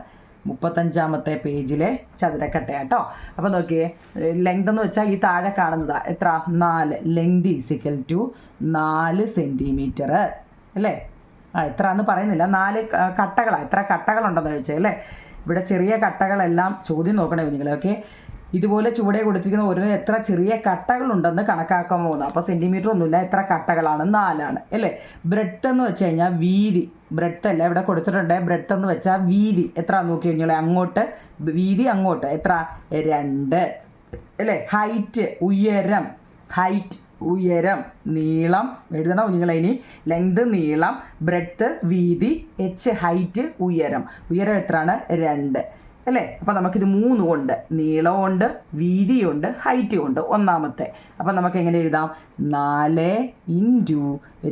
35-ാമത്തെ പേജിലെ ചതുരക്കട്ട കേട്ടോ. അപ്പോൾ നോക്കിയേ, ലെങ്ത് എന്ന് വെച്ചാൽ ഈ താഴെ കാണുന്നതാ എത്ര? 4. ലെങ്ത് = 4 സെൻറ്റിമീറ്റർ അല്ലേ. എത്ര എന്ന് പറയുന്നില്ല, 4 കട്ടകളാണ്. എത്ര കട്ടകളുണ്ടെന്ന് ചോദിച്ചേ അല്ലേ. ഇവിടെ ചെറിയ കട്ടകളെല്ലാം ചോദ്യം നോക്കണേ കുഞ്ഞുങ്ങളെ. ഓക്കെ, ഇതുപോലെ ചുവടെ കൊടുത്തിരിക്കുന്ന ഓരോ എത്ര ചെറിയ കട്ടകളുണ്ടെന്ന് കണക്കാക്കാൻ പോകുന്നത്. അപ്പോൾ സെൻറ്റിമീറ്റർ ഒന്നുമില്ല, എത്ര കട്ടകളാണ്? 4 അല്ലേ. ബ്രെഡ്ത്ത് എന്ന് വെച്ച് കഴിഞ്ഞാൽ വീതി, ബ്രെഡ്ത്ത് അല്ല ഇവിടെ കൊടുത്തിട്ടുണ്ട്. ബ്രെഡ്ത്ത് എന്ന് വെച്ചാൽ വീതി എത്ര നോക്കി കഴിഞ്ഞാൽ അങ്ങോട്ട് വീതി, അങ്ങോട്ട് എത്ര? 2 അല്ലേ. ഹൈറ്റ് ഉയരം, ഹൈറ്റ് ഉയരം, നീളം എഴുതണം കുഞ്ഞുങ്ങളെ. ഇനി ലെങ്ത് നീളം, ബ്രെഡ്ത്ത് വീതി, എച്ച് ഹൈറ്റ് ഉയരം. ഉയരം എത്രയാണ്? 2 അല്ലേ. അപ്പോൾ നമുക്കിത് 3 കൊണ്ട്, നീളമുണ്ട്, വീതിയുണ്ട്, ഹൈറ്റും ഉണ്ട് ഒന്നാമത്തെ. അപ്പം നമുക്ക് എങ്ങനെ എഴുതാം? 4 ×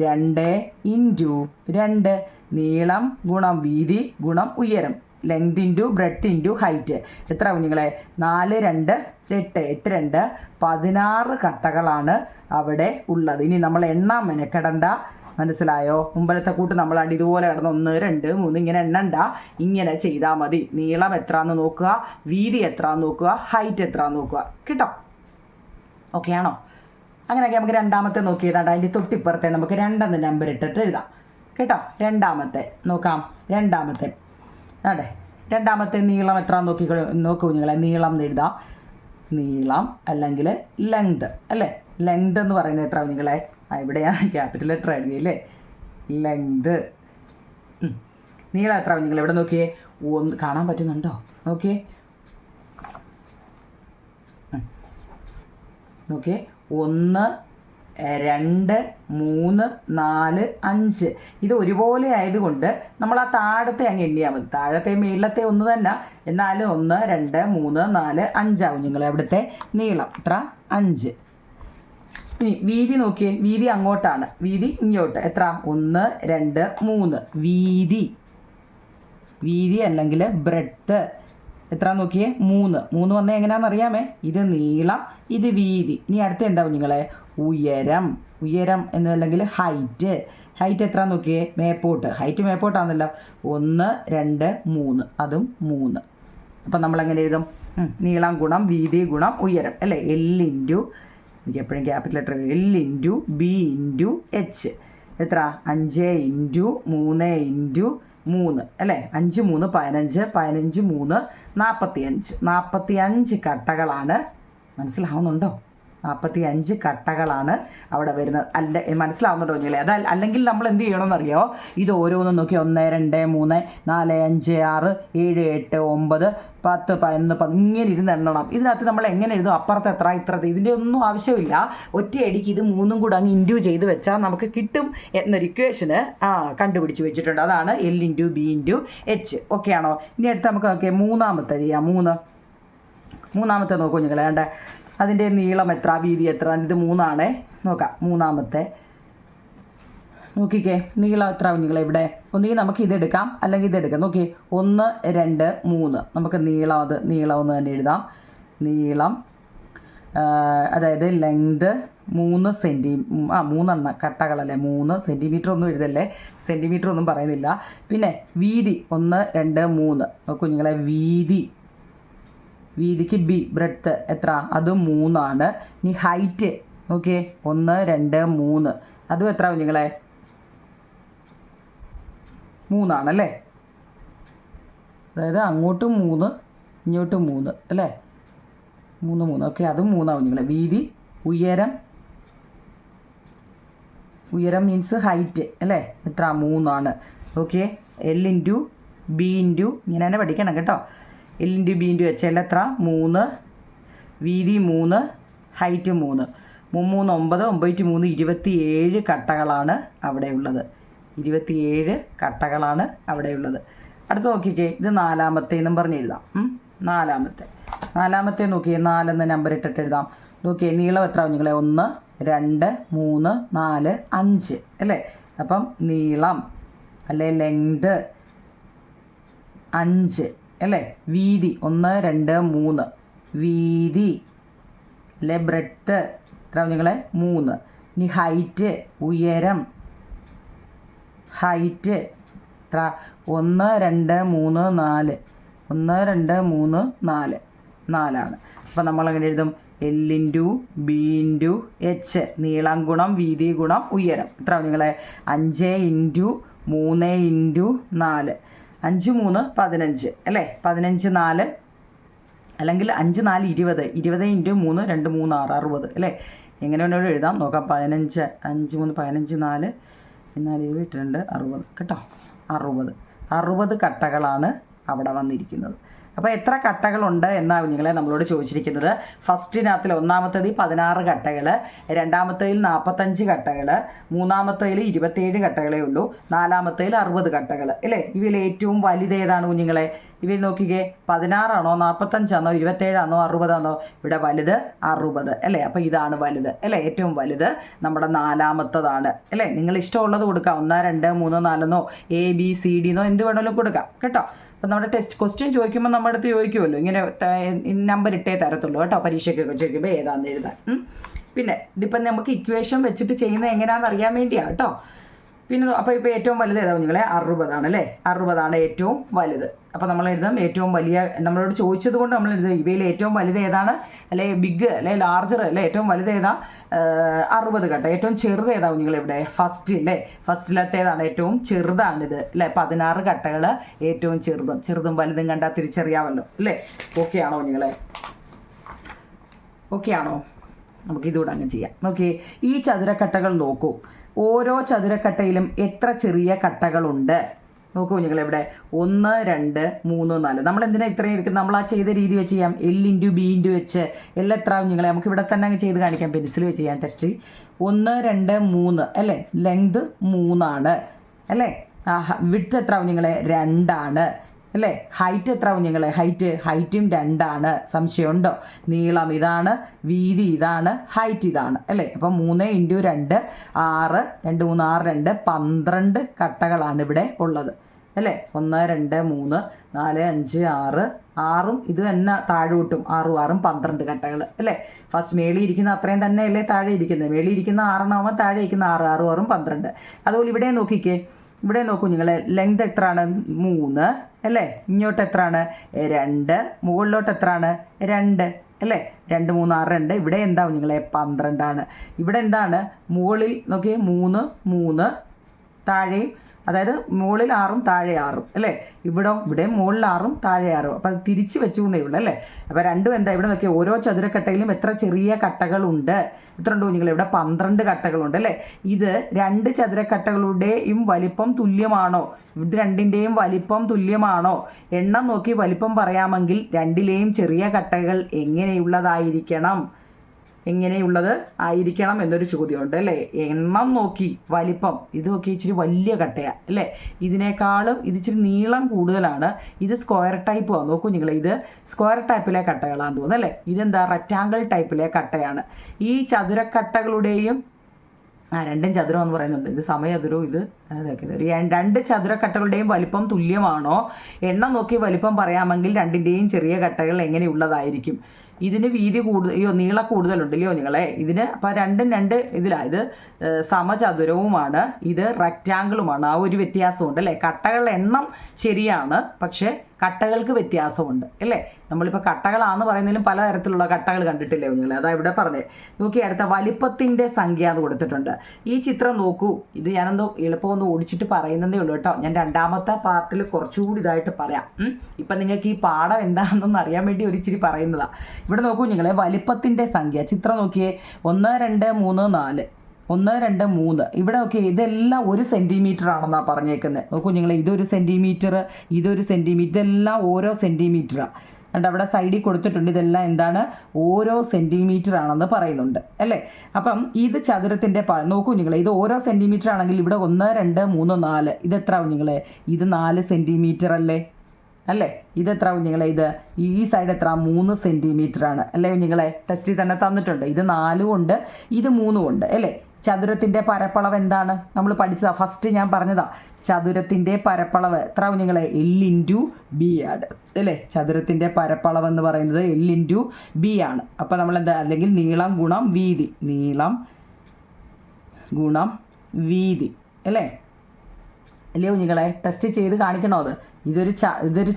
2 × 2 നീളം ഗുണം വീതി ഗുണം ഉയരം. Length into breadth into height. എത്ര കുഞ്ഞുങ്ങളെ? 4 2 8 8 2 16 കട്ടകളാണ് അവിടെ ഉള്ളത്. ഇനി നമ്മൾ എണ്ണാൻ മെനക്കെടണ്ട, മനസ്സിലായോ? മുമ്പലത്തെ കൂട്ട് നമ്മളാണ്ട് ഇതുപോലെ കിടന്ന് 1 2 3 ഇങ്ങനെ എണ്ണണ്ട, ഇങ്ങനെ ചെയ്താൽ മതി. നീളം എത്രയാണെന്ന് നോക്കുക, വീതി എത്രയാണെന്ന് നോക്കുക, ഹൈറ്റ് എത്രയാണെന്ന് നോക്കുക. കേട്ടോ? ഓക്കെ ആണോ? അങ്ങനെയൊക്കെ നമുക്ക് രണ്ടാമത്തെ നോക്കിയതാണ്ട് അതിൻ്റെ തൊട്ടിപ്പുറത്തെ നമുക്ക് 2 നമ്പർ ഇട്ടിട്ട് എഴുതാം. കേട്ടോ? രണ്ടാമത്തെ നോക്കാം. അതെ, രണ്ടാമത്തെ നീളം എത്ര നോക്കൂ കുഞ്ഞുങ്ങളെ. നീളം എന്ന് എഴുതാം. നീളം അല്ലെങ്കിൽ ലെങ്ത് അല്ലേ. ലെങ്ത് എന്ന് പറയുന്നത് എത്ര കുഞ്ഞുങ്ങളെ? ഇവിടെ ഞാൻ ക്യാപിറ്റൽ ലെറ്റർ എഴുതിയല്ലേ. ലെങ്ത്. നീളം എത്ര കുഞ്ഞുങ്ങളെ? ഇവിടെ നോക്കിയേ, കാണാൻ പറ്റുന്നുണ്ടോ? നോക്കിയേ 1 2 3 4 5. ഇത് ഒരുപോലെ ആയതുകൊണ്ട് നമ്മൾ ആ താഴത്തെ അങ്ങ് എണ്ണിയാൽ മതി. താഴത്തെ മേളത്തെ ഒന്ന് തന്നെ, എന്നാലും 1 2 3 4 5 ആവും കുഞ്ഞുങ്ങളെ അവിടുത്തെ നീളം. എത്ര? 5. ഇനി വീതി നോക്കിയേ. വീതി അങ്ങോട്ടാണ്, വീതി ഇങ്ങോട്ട്. എത്ര? 1 2 3. വീതി അല്ലെങ്കിൽ ബ്രെഡ്ത്ത് എത്ര നോക്കിയേ? 3 വന്നാൽ എങ്ങനെയാണെന്ന് അറിയാമേ. ഇത് നീളം, ഇത് വീതി. ഇനി അടുത്ത എന്താ കുഞ്ഞുങ്ങളെ? ഉയരം എന്ന് അല്ലെങ്കിൽ ഹൈറ്റ് എത്ര നോക്കിയേ? മേപ്പോട്ട്. ഹൈറ്റ് മേപ്പോട്ടാണല്ലോ. 1 2 3, അതും 3. അപ്പം നമ്മളെങ്ങനെ എഴുതും? നീളം ഗുണം വീതി ഗുണം ഉയരം അല്ലേ. എനിക്ക് എപ്പോഴും capital letter L × B × H. എത്ര? 5 × 3 × 3 അല്ലേ. 5 3 15, 15 3 45. 45 കട്ടകളാണ്. മനസ്സിലാവുന്നുണ്ടോ? 45 കട്ടകളാണ് അവിടെ വരുന്നത്. മനസ്സിലാവുന്നുണ്ടോ കുഞ്ഞുങ്ങളെ? അല്ലെങ്കിൽ നമ്മൾ എന്ത് ചെയ്യണമെന്നറിയോ? ഇത് ഓരോന്നും നോക്കി 1 2 3 4 5 6 7 8 9 10 11 10 ഇങ്ങനെ ഇരുന്ന് എണ്ണണം. ഇതിനകത്ത് നമ്മൾ എങ്ങനെ എഴുതും? അപ്പുറത്ത് എത്ര, ഇത്രത്തെ, ഇതിൻ്റെ ഒന്നും ആവശ്യമില്ല. ഒറ്റയടിക്ക് ഇത് 3 കൂടെ അങ്ങ് ഇൻറ്റു ചെയ്ത് വെച്ചാൽ നമുക്ക് കിട്ടും എന്നൊരു ഇക്വേഷന് കണ്ടുപിടിച്ച് വെച്ചിട്ടുണ്ട്. അതാണ് L × B × H. ഓക്കെ ആണോ? ഇനി അടുത്ത് നമുക്ക് നോക്കിയാൽ മൂന്നാമത്തെ ചെയ്യാം. മൂന്നാമത്തെ നോക്കൂ കുഞ്ഞുങ്ങളെ. വേണ്ട അതിൻ്റെ നീളം എത്ര, വീതി എത്ര? ഇത് 3 ആണേ. നോക്കാം. മൂന്നാമത്തെ നോക്കിക്കേ. നീളം എത്ര കുഞ്ഞുങ്ങളെ? ഇവിടെ ഒന്നുകിൽ നമുക്ക് ഇതെടുക്കാം അല്ലെങ്കിൽ ഇതെടുക്കാം. നോക്കി 1 2 3. നമുക്ക് നീളം എന്ന് തന്നെ എഴുതാം. നീളം അതായത് ലെങ്ത് 3 3 കട്ടകളല്ലേ. 3 സെൻറ്റിമീറ്റർ ഒന്നും എഴുതല്ലേ, സെൻറ്റിമീറ്റർ ഒന്നും പറയുന്നില്ല. പിന്നെ വീതി 1 2 3. കുഞ്ഞുങ്ങളെ വീതിക്ക് B, ബ്രെഡ്ത്ത് എത്ര? അതും 3 ആണ്. ഇനി ഹൈറ്റ് നോക്കിയേ 1 2 3. അതും എത്ര കുഞ്ഞുങ്ങളെ? 3 ആണല്ലേ. അതായത് അങ്ങോട്ടും 3 ഇങ്ങോട്ടും 3 അല്ലേ. 3 ഓക്കെ, അതും 3 കുഞ്ഞുങ്ങളെ. വീതി ഉയരം മീൻസ് ഹൈറ്റ് അല്ലേ. എത്ര? 3 ആണ്. ഓക്കെ. L × B × ഇങ്ങനെ തന്നെ പഠിക്കണം കേട്ടോ. L × B × H. എത്ര? 3. വീതി 3, ഹൈറ്റ് 3. 3 9 9 3 27 കട്ടകളാണ് അവിടെ ഉള്ളത്. 27 കട്ടകളാണ് അവിടെ ഉള്ളത്. അടുത്ത് നോക്കിക്കേ. ഇത് നാലാമത്തേന്നും പറഞ്ഞ് എഴുതാം. നാലാമത്തെ നോക്കിയേ. 4 എന്ന നമ്പർ ഇട്ടിട്ട് എഴുതാം. നോക്കിയേ. നീളം എത്ര കുഞ്ഞുങ്ങളെ? 1 2 3 4 5 അല്ലേ. അപ്പം നീളം അല്ലേ ലെങ്ത് 5 അല്ലേ. വീതി 1 2 3. വീതി അല്ലേ ബ്രെഡ്ത്ത് എത്ര കുഞ്ഞുങ്ങളെ? 3. ഇനി ഹൈറ്റ് ഉയരം എത്ര? 1 2 3 4. 1 2 3 4 4ആണ്. അപ്പം നമ്മളെങ്ങനെ എഴുതും? L × B × H. നീളം ഗുണം വീതി ഗുണം ഉയരം എത്ര കുഞ്ഞുങ്ങളെ? 5 × 3 × 4. 5 3 15 അല്ലേ. 15 4 അല്ലെങ്കിൽ 5 4 20, 20 × 3 2 3 6 60 അല്ലേ? എങ്ങനെ വേണമെങ്കിലും എഴുതാം. നോക്കാം. 15 5 3 15 4 4 7 8 2 60 കേട്ടോ. 60 കട്ടകളാണ് അവിടെ വന്നിരിക്കുന്നത്. അപ്പോൾ എത്ര കട്ടകളുണ്ട് എന്നാണ് നിങ്ങളെ നമ്മളോട് ചോദിച്ചിരിക്കുന്നത്. ഫസ്റ്റിനകത്തിൽ ഒന്നാമത്തേത് 16 കട്ടകൾ, രണ്ടാമത്തേതിൽ 45 കട്ടകൾ, മൂന്നാമത്തേതിൽ 27 കട്ടകളേ ഉള്ളൂ, നാലാമത്തേതിൽ 60 കട്ടകൾ അല്ലേ? ഇവയിൽ ഏറ്റവും വലുത് ഏതാണ് കുഞ്ഞുങ്ങളെ? ഇവയിൽ നോക്കിക്കേ, 16 ആണോ 45 ആണോ 27 ആണോ 60 ആണോ? ഇവിടെ വലുത് 60 അല്ലേ? അപ്പോൾ ഇതാണ് വലുത് അല്ലേ? ഏറ്റവും വലുത് നമ്മുടെ നാലാമത്തതാണ് അല്ലേ? നിങ്ങൾ ഇഷ്ടമുള്ളത് കൊടുക്കാം. 1 2 3 4 ABCD എന്ത് വേണമെങ്കിലും കൊടുക്കാം കേട്ടോ. അപ്പം നമ്മുടെ ടെസ്റ്റ് ക്വസ്റ്റ്യൻ ചോദിക്കുമ്പോൾ നമ്മുടെ അടുത്ത് ചോദിക്കുമല്ലോ, ഇങ്ങനെ നമ്പർ ഇട്ടേ തരത്തുള്ളൂ കേട്ടോ. പരീക്ഷയ്ക്കൊക്കെ ചോദിക്കുമ്പോൾ ഏതാണെന്ന് എഴുതാൻ. പിന്നെ ഇതിപ്പം നമുക്ക് ഇക്വേഷൻ വെച്ചിട്ട് ചെയ്യുന്നത് എങ്ങനെയാണെന്ന് അറിയാൻ വേണ്ടിയാണ് കേട്ടോ. പിന്നെ അപ്പോൾ ഇപ്പോൾ ഏറ്റവും വലുത് ഏതാ കുഞ്ഞുങ്ങളെ? 60 അല്ലേ? 60 ഏറ്റവും വലുത്. അപ്പോൾ നമ്മൾ എഴുതാം ഏറ്റവും വലിയ, നമ്മളോട് ചോദിച്ചത് കൊണ്ട് നമ്മൾ എഴുതും ഇവയിൽ ഏറ്റവും വലുത് ഏതാണ്, അല്ലെ ബിഗ് അല്ലെ ലാർജർ അല്ലെ? ഏറ്റവും വലുത് ഏതാ? 60 കട്ട. ഏറ്റവും ചെറുത് ഏതാ കുഞ്ഞുങ്ങൾ? ഇവിടെ ഫസ്റ്റ് അല്ലേ? ഫസ്റ്റിലത്തേതാണ് ഏറ്റവും ചെറുതാണിത് അല്ലേ? 16 കട്ടകൾ ഏറ്റവും ചെറുതും വലുതും കണ്ടാൽ തിരിച്ചറിയാമല്ലോ അല്ലേ? ഓക്കെ ആണോ കുഞ്ഞുങ്ങളെ? ഓക്കെ ആണോ? നമുക്കിതുകൂടെ അങ്ങ് ചെയ്യാം. നോക്കിയേ, ഈ ചതുരക്കട്ടകൾ നോക്കൂ. ഓരോ ചതുരക്കട്ടയിലും എത്ര ചെറിയ കട്ടകളുണ്ട് നോക്കൂ കുഞ്ഞുങ്ങളെ. ഇവിടെ 1 2 3 4. നമ്മൾ എന്തിനാ ഇത്രയും എടുക്കുന്നത്? നമ്മൾ ആ ചെയ്ത രീതി വെച്ച് ചെയ്യാം. L × B × H. L എത്ര കുഞ്ഞുങ്ങളെ? നമുക്ക് ഇവിടെ തന്നെ അങ്ങ് ചെയ്ത് കാണിക്കാം. പെൻസിൽ വെച്ച് ചെയ്യാം ടെസ്റ്റ്. 1 2 3 അല്ലേ? ലെങ്ത് 3 ആണ് അല്ലേ? വിഡ്ത്ത് എത്ര കുഞ്ഞുങ്ങളെ? 2 ആണ് അല്ലേ? ഹൈറ്റ് എത്ര കുഞ്ഞുങ്ങളെ? ഹൈറ്റും 2 ആണ്. സംശയമുണ്ടോ? നീളം ഇതാണ്, വീതി ഇതാണ്, ഹൈറ്റ് ഇതാണ് അല്ലേ? അപ്പം 3 × 2 6, 2 3 6 2 12 കട്ടകളാണ് ഇവിടെ ഉള്ളത് അല്ലേ? 1 2 3 4 5 6 6ഉം ഇത് തന്നെ താഴോട്ടും 6 6ഉം 12 കട്ടകൾ അല്ലേ? ഫസ്റ്റ് മേളിൽ ഇരിക്കുന്ന അത്രയും തന്നെ അല്ലേ താഴെ ഇരിക്കുന്നത്? മേളിൽ ഇരിക്കുന്ന 6 താഴെ ഇരിക്കുന്ന 6 6 6ഉം 12. അതുപോലെ ഇവിടെ നോക്കിക്കേ, ഇവിടെ നോക്കൂ നിങ്ങളെ, ലെങ്ത് എത്രയാണ്? 3 അല്ലേ? ഇങ്ങോട്ട് എത്രയാണ്? 2. മുകളിലോട്ട് എത്രയാണ്? 2 അല്ലേ? 2 3 6 2. ഇവിടെ എന്താ നിങ്ങളെ? 12 ആണ്. ഇവിടെ എന്താണ്? മുകളിൽ നോക്കിയേ, 3 3 താഴെയും, അതായത് മുകളിൽ 6ഉം താഴെ 6ഉം അല്ലേ? ഇവിടെ മുകളിൽ 6ഉം താഴെ 6ഉം. അപ്പം അത് തിരിച്ച് വെച്ചു എന്നേ ഉള്ളൂ അല്ലേ? അപ്പോൾ രണ്ടും എന്താ? ഇവിടെ നോക്കിയാൽ ഓരോ ചതുരക്കട്ടയിലും എത്ര ചെറിയ കട്ടകളുണ്ട്? എത്ര ഉണ്ട് കുഞ്ഞുങ്ങൾ? ഇവിടെ 12 കട്ടകളുണ്ട് അല്ലേ? ഇത് 2 ചതുരക്കട്ടകളുടെയും വലിപ്പം തുല്യമാണോ? ഇത് രണ്ടിൻ്റെയും വലിപ്പം തുല്യമാണോ? എണ്ണം നോക്കി വലിപ്പം പറയാമെങ്കിൽ രണ്ടിലെയും ചെറിയ കട്ടകൾ എങ്ങനെയുള്ളത് ആയിരിക്കണം എന്നൊരു ചോദ്യമുണ്ട് അല്ലേ? എണ്ണം നോക്കി വലിപ്പം, ഇത് നോക്കി ഇച്ചിരി വലിയ കട്ടയാണ് അല്ലേ? ഇതിനേക്കാളും ഇത് ഇച്ചിരി നീളം കൂടുതലാണ്. ഇത് സ്ക്വയർ ടൈപ്പാണ്. നോക്കൂ നിങ്ങൾ, ഇത് സ്ക്വയർ ടൈപ്പിലെ കട്ടകളാണെന്ന് തോന്നുന്നു അല്ലേ? ഇതെന്താ? റെക്റ്റാങ്കിൾ ടൈപ്പിലെ കട്ടയാണ്. ഈ ചതുരക്കട്ടകളുടെയും രണ്ടും ചതുരം എന്ന് പറയുന്നുണ്ട്. ഇത് സമചതുരവും ഇത് അതൊക്കെ. 2 ചതുരക്കട്ടകളുടെയും വലിപ്പം തുല്യമാണോ? എണ്ണം നോക്കി വലിപ്പം പറയാമെങ്കിൽ രണ്ടിൻ്റെയും ചെറിയ കട്ടകൾ എങ്ങനെയുള്ളതായിരിക്കും? ഇതിന് വീതി നീളം കൂടുതലുണ്ടല്ലോ നിങ്ങളെ ഇതിന്. അപ്പോൾ രണ്ടും ഇതിലാണ്. ഇത് സമചതുരവുമാണ്, ഇത് റെക്റ്റാങ്കിളുമാണ്. ആ ഒരു വ്യത്യാസമുണ്ട് അല്ലേ? കട്ടകളുടെ എണ്ണം ശരിയാണ്, പക്ഷേ കട്ടകൾക്ക് വ്യത്യാസമുണ്ട് അല്ലേ? നമ്മളിപ്പോൾ കട്ടകളാണെന്ന് പറയുന്നതിലും പലതരത്തിലുള്ള കട്ടകൾ കണ്ടിട്ടില്ലേ നിങ്ങൾ? അതാ ഇവിടെ പറഞ്ഞത്. നോക്കി, അടുത്ത വലിപ്പത്തിൻ്റെ സംഖ്യ എന്ന് കൊടുത്തിട്ടുണ്ട്. ഈ ചിത്രം നോക്കൂ. ഇത് ഞാനെന്തോ എളുപ്പമൊന്ന് ഓടിച്ചിട്ട് പറയുന്നതേ ഉള്ളൂ കേട്ടോ. ഞാൻ രണ്ടാമത്തെ പാർട്ടിൽ കുറച്ചുകൂടി ഇതായിട്ട് പറയാം. ഇപ്പം നിങ്ങൾക്ക് ഈ പാഠം എന്താണെന്നൊന്ന് അറിയാൻ വേണ്ടി ഒരിച്ചിരി പറയുന്നതാണ്. ഇവിടെ നോക്കൂ നിങ്ങളെ, വലിപ്പത്തിൻ്റെ സംഖ്യ ചിത്രം നോക്കിയേ. 1 2 3 4 1 2 3. ഇവിടെ നോക്കി, ഇതെല്ലാം 1 സെൻറ്റിമീറ്റർ ആണെന്നാണ് പറഞ്ഞേക്കുന്നത്. നോക്കൂ നിങ്ങൾ, ഇതൊരു സെൻറ്റിമീറ്റർ, ഇതൊരു സെൻറ്റിമീറ്റർ, ഇതെല്ലാം ഓരോ സെൻറ്റിമീറ്ററാണ്. എന്നിട്ട് അവിടെ സൈഡിൽ കൊടുത്തിട്ടുണ്ട്. ഇതെല്ലാം എന്താണ്? ഓരോ സെൻറ്റിമീറ്റർ ആണെന്ന് പറയുന്നുണ്ട് അല്ലേ? അപ്പം ഇത് ചതുരത്തിൻ്റെ നോക്കൂ നിങ്ങൾ, ഇത് ഓരോ സെൻറ്റിമീറ്റർ ആണെങ്കിൽ ഇവിടെ 1 2 3 4 ഇതെത്ര കുഞ്ഞുങ്ങളെ? ഇത് 4 സെൻറ്റിമീറ്റർ അല്ലേ? ഇതെത്ര കുഞ്ഞുങ്ങളെ? ഇത് ഈ സൈഡ് എത്ര? 3 സെൻറ്റിമീറ്റർ ആണ് അല്ലേ കുഞ്ഞുങ്ങളെ? ടെസ്റ്റിൽ തന്നെ തന്നിട്ടുണ്ട്. ഇത് 4 ഉണ്ട്, ഇത് 3 ഉണ്ട് അല്ലേ? ചതുരത്തിൻ്റെ പരപ്പളവ് എന്താണ്? നമ്മൾ പഠിച്ചതാണ്. ഫസ്റ്റ് ഞാൻ പറഞ്ഞതാ, ചതുരത്തിൻ്റെ പരപ്പളവ് എത്ര കുഞ്ഞുങ്ങളെ? L × B ആണ് അല്ലേ? ചതുരത്തിൻ്റെ പരപ്പളവ് എന്ന് പറയുന്നത് L × B ആണ്. അപ്പോൾ നമ്മൾ എന്താ? അല്ലെങ്കിൽ നീളം ഗുണം വീതി, നീളം ഗുണം വീതി അല്ലേ? അല്ലേ കുഞ്ഞുങ്ങളെ? ടെസ്റ്റ് ചെയ്ത് കാണിക്കണോ അത്? ഇതൊരു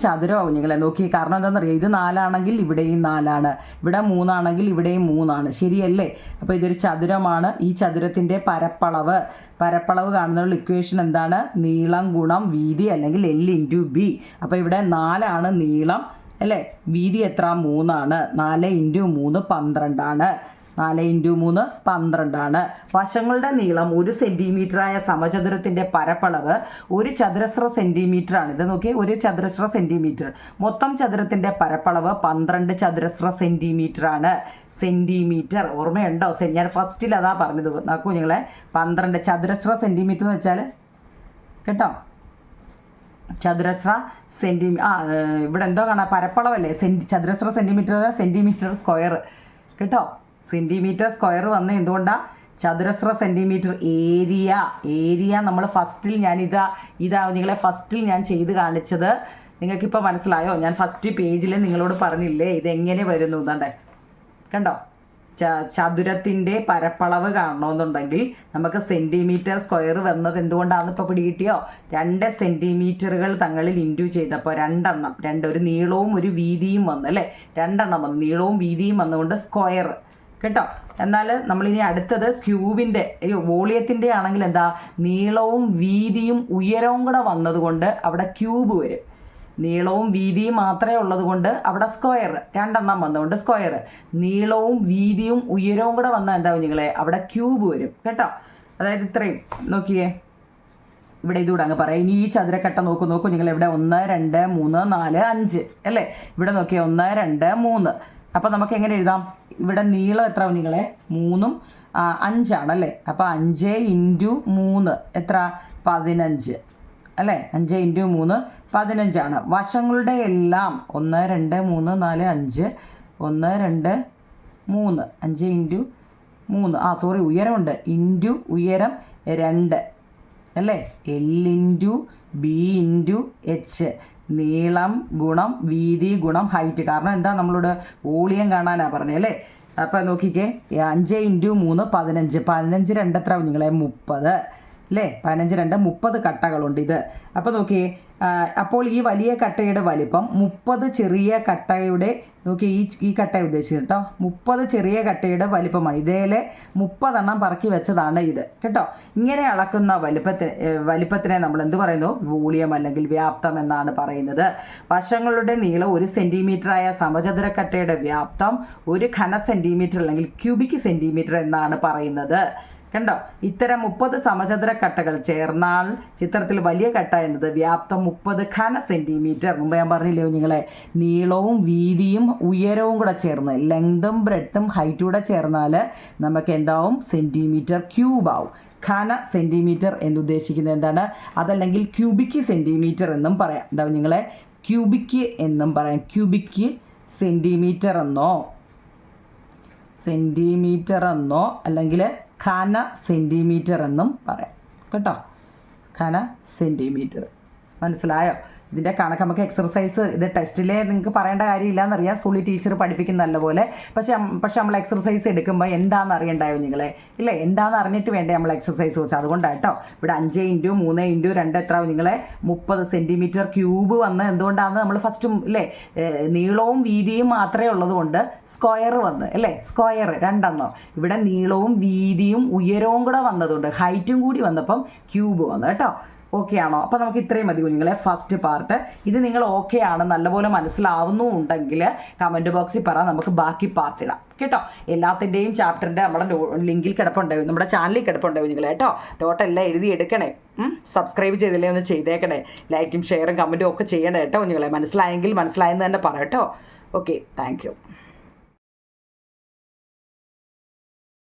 ചതുരമാണ് കുഞ്ഞുങ്ങളെ. നോക്കി, കാരണം എന്താണെന്നറിയാം? ഇത് 4 ആണെങ്കിൽ ഇവിടെയും 4 ആണ്, ഇവിടെ 3 ആണെങ്കിൽ ഇവിടെയും 3 ആണ്. ശരിയല്ലേ? അപ്പോൾ ഇതൊരു ചതുരമാണ്. ഈ ചതുരത്തിൻ്റെ പരപ്പളവ് കാണുന്നുള്ള ഇക്വേഷൻ എന്താണ്? നീളം ഗുണം വീതി അല്ലെങ്കിൽ L × B. അപ്പോൾ ഇവിടെ 4 ആണ് നീളം, അല്ലേ? വീതി എത്ര? 3 4 × 3 12 4 × 3 12. വശങ്ങളുടെ നീളം 1 സെൻറ്റിമീറ്ററായ സമചതുരത്തിൻ്റെ പരപ്പളവ് 1 ചതുരശ്ര സെൻറ്റിമീറ്ററാണ്. ഇത് നോക്കി, 1 ചതുരശ്ര സെൻറ്റിമീറ്റർ. മൊത്തം ചതുരത്തിൻ്റെ പരപ്പളവ് 12 ചതുരശ്ര സെൻറ്റിമീറ്ററാണ്. സെൻറ്റിമീറ്റർ ഓർമ്മയുണ്ടോ? ഞാൻ ഫസ്റ്റിൽ അതാ പറഞ്ഞത്. നോക്കൂ നിങ്ങളെ, 12 ചതുരശ്ര സെൻറ്റിമീറ്റർ എന്ന് വെച്ചാൽ കേട്ടോ, ചതുരശ്ര ഇവിടെ എന്തോ കാണാം, പരപ്പളവല്ലേ, ചതുരശ്ര സെൻറ്റിമീറ്റർ സെൻറ്റിമീറ്റർ സ്ക്വയർ കേട്ടോ. സെൻറ്റിമീറ്റർ സ്ക്വയർ വന്ന് എന്തുകൊണ്ടാണ്? ചതുരശ്ര സെൻറ്റിമീറ്റർ ഏരിയ നമ്മൾ ഫസ്റ്റിൽ ഇതാ നിങ്ങളെ ഫസ്റ്റിൽ ഞാൻ ചെയ്ത് കാണിച്ചത്. നിങ്ങൾക്കിപ്പോൾ മനസ്സിലായോ? ഞാൻ ഫസ്റ്റ് പേജിൽ നിങ്ങളോട് പറഞ്ഞില്ലേ ഇതെങ്ങനെ വരുന്നു എന്നാണ്ടേ, കണ്ടോ? ചതുരത്തിൻ്റെ പരപ്പളവ് കാണണമെന്നുണ്ടെങ്കിൽ നമുക്ക് സെൻറ്റിമീറ്റർ സ്ക്വയർ വന്നത് എന്തുകൊണ്ടാണെന്ന് ഇപ്പോൾ പിടികിട്ടിയോ? 2 സെൻറ്റിമീറ്ററുകൾ തങ്ങളിൽ ഇൻറ്റു ചെയ്തപ്പോൾ 2 ഒരു നീളവും ഒരു വീതിയും വന്നു അല്ലേ? 2 വന്നു, നീളവും വീതിയും വന്നുകൊണ്ട് സ്ക്വയർ കേട്ടോ. എന്നാൽ നമ്മളിനി അടുത്തത് ക്യൂബിൻ്റെ വോളിയത്തിൻ്റെ ആണെങ്കിൽ എന്താ? നീളവും വീതിയും ഉയരവും കൂടെ വന്നതുകൊണ്ട് അവിടെ ക്യൂബ് വരും. നീളവും വീതിയും മാത്രമേ ഉള്ളത് കൊണ്ട് അവിടെ സ്ക്വയർ 2 വന്നുകൊണ്ട് സ്ക്വയർ. നീളവും വീതിയും ഉയരവും കൂടെ വന്നാൽ എന്താവും നിങ്ങളെ? അവിടെ ക്യൂബ് വരും കേട്ടോ. അതായത് ഇത്രയും നോക്കിയേ, ഇവിടെ ഇതുകൂടെ അങ്ങ് പറയാം. ഇനി ഈ ചതുരക്കട്ട നോക്കൂ നിങ്ങൾ, ഇവിടെ 1 2 3 4 5 അല്ലേ? ഇവിടെ നോക്കിയേ 1 2 3. അപ്പോൾ നമുക്ക് എങ്ങനെ എഴുതാം? ഇവിടെ നീളം എത്ര നിങ്ങളെ? 3 5 അല്ലേ? അപ്പോൾ 5 × 3 എത്ര? 15 അല്ലേ? 5 × 3 15. വശങ്ങളുടെ എല്ലാം 1 2 3 4 5 1 2 3 5 × 3 ഉയരമുണ്ട്, ഇൻറ്റു ഉയരം 2 അല്ലേ? L × B × H നീളം ഗുണം വീതി ഗുണം ഹൈറ്റ്. കാരണം എന്താ? നമ്മളോട് വോളിയം കാണാനാണ് പറഞ്ഞത് അല്ലേ? അപ്പോൾ നോക്കിക്കേ, 5 × 3 15 15 2 എത്ര നിങ്ങളെ? 30 അല്ലേ? 15 2 30 കട്ടകളുണ്ട് ഇത്. അപ്പോൾ നോക്കിയേ, അപ്പോൾ ഈ വലിയ കട്ടയുടെ വലിപ്പം 30 ചെറിയ കട്ടയുടെ നോക്കി, ഈ കട്ടയെ ഉദ്ദേശിച്ചത് കേട്ടോ, 30 ചെറിയ കട്ടയുടെ വലിപ്പമാണ്. ഇതേലെ 30 പറക്കി വെച്ചതാണ് ഇത് കേട്ടോ. ഇങ്ങനെ അളക്കുന്ന വലിപ്പത്തിനെ നമ്മൾ എന്ത് പറയുന്നു? വോളിയം അല്ലെങ്കിൽ വ്യാപ്തം എന്നാണ് പറയുന്നത്. വശങ്ങളുടെ നീളം 1 സെൻറ്റിമീറ്ററായ സമചതുരക്കട്ടയുടെ വ്യാപ്തം 1 ഘന സെൻറ്റിമീറ്റർ അല്ലെങ്കിൽ ക്യൂബിക് സെൻറ്റിമീറ്റർ എന്നാണ് പറയുന്നത്. കണ്ടോ? ഇത്തരം 30 സമചതുര കട്ടകൾ ചേർന്നാൽ ചിത്രത്തിൽ വലിയ കട്ട എന്നത് വ്യാപ്തം 30 ഘന സെൻറ്റിമീറ്റർ. മുമ്പ് ഞാൻ പറഞ്ഞില്ലേ നിങ്ങളെ, നീളവും വീതിയും ഉയരവും കൂടെ ചേർന്ന്, ലെങ്തും ബ്രെഡ്ത്തും ഹൈറ്റും കൂടെ ചേർന്നാൽ നമുക്ക് എന്താവും? സെൻറ്റിമീറ്റർ ക്യൂബ് ആവും. ഘന സെൻറ്റിമീറ്റർ എന്നുദ്ദേശിക്കുന്നത് എന്താണ്? അതല്ലെങ്കിൽ ക്യൂബിക് സെൻറ്റിമീറ്റർ എന്നും പറയാം. എന്താവും നിങ്ങളെ? ക്യൂബിക് എന്നും പറയാം. ക്യൂബിക് സെൻറ്റിമീറ്റർ എന്നോ അല്ലെങ്കിൽ ഘന സെൻറ്റിമീറ്റർ എന്നും പറയാം കേട്ടോ. ഘന സെൻറ്റിമീറ്റർ മനസ്സിലായോ? ഇതിൻ്റെ കണക്ക് നമുക്ക് എക്സർസൈസ്, ഇത് ടെസ്റ്റിലെ നിങ്ങൾക്ക് പറയേണ്ട കാര്യമില്ല എന്നറിയാം, സ്കൂളിൽ ടീച്ചർ പഠിപ്പിക്കുന്ന നല്ലപോലെ. പക്ഷേ നമ്മൾ എക്സർസൈസ് എടുക്കുമ്പോൾ എന്താണെന്ന് അറിയണ്ടായോ നിങ്ങളെ? ഇല്ലേ? എന്താണെന്ന് അറിഞ്ഞിട്ട് വേണ്ടേ നമ്മൾ എക്സർസൈസ് വെച്ചാൽ. അതുകൊണ്ടാണ് കേട്ടോ. ഇവിടെ 5 × 3 × 2 എത്ര നിങ്ങളെ? 30 സെൻറ്റിമീറ്റർ ക്യൂബ് വന്ന് എന്തുകൊണ്ടാണ് നമ്മൾ ഫസ്റ്റും ഇല്ലേ നീളവും വീതിയും മാത്രമേ ഉള്ളത് കൊണ്ട് സ്ക്വയർ വന്ന് അല്ലേ? സ്ക്വയർ 2. ഇവിടെ നീളവും വീതിയും ഉയരവും കൂടെ വന്നതുകൊണ്ട് ഹൈറ്റും കൂടി വന്നപ്പം ക്യൂബ് വന്നു കേട്ടോ. ഓക്കെ ആണോ? അപ്പോൾ നമുക്ക് ഇത്രയും മതി കുഞ്ഞുങ്ങളെ ഫസ്റ്റ് പാർട്ട്. ഇത് നിങ്ങൾ ഓക്കെ ആണ്, നല്ലപോലെ മനസ്സിലാവുന്നുണ്ടെങ്കിൽ കമൻറ്റ് ബോക്സിൽ പറ, നമുക്ക് ബാക്കി പാർട്ട് ഇടാം കേട്ടോ. എല്ലാത്തിൻ്റെയും ചാപ്റ്ററിൻ്റെ നമ്മുടെ ലിങ്കിൽ കിടപ്പുണ്ടാവും, നമ്മുടെ ചാനലിൽ കിടപ്പുണ്ടാവും നിങ്ങൾ കേട്ടോ. നോട്ടെല്ലാം എഴുതി എടുക്കണേ. സബ്സ്ക്രൈബ് ചെയ്തില്ലേ ഒന്ന് ചെയ്തേക്കണേ. ലൈക്കും ഷെയറും കമൻറ്റും ഒക്കെ ചെയ്യണേ കേട്ടോ കുഞ്ഞുങ്ങളെ. മനസ്സിലായെങ്കിൽ മനസ്സിലായെന്ന് തന്നെ പറ കേട്ടോ. Okay, thank you.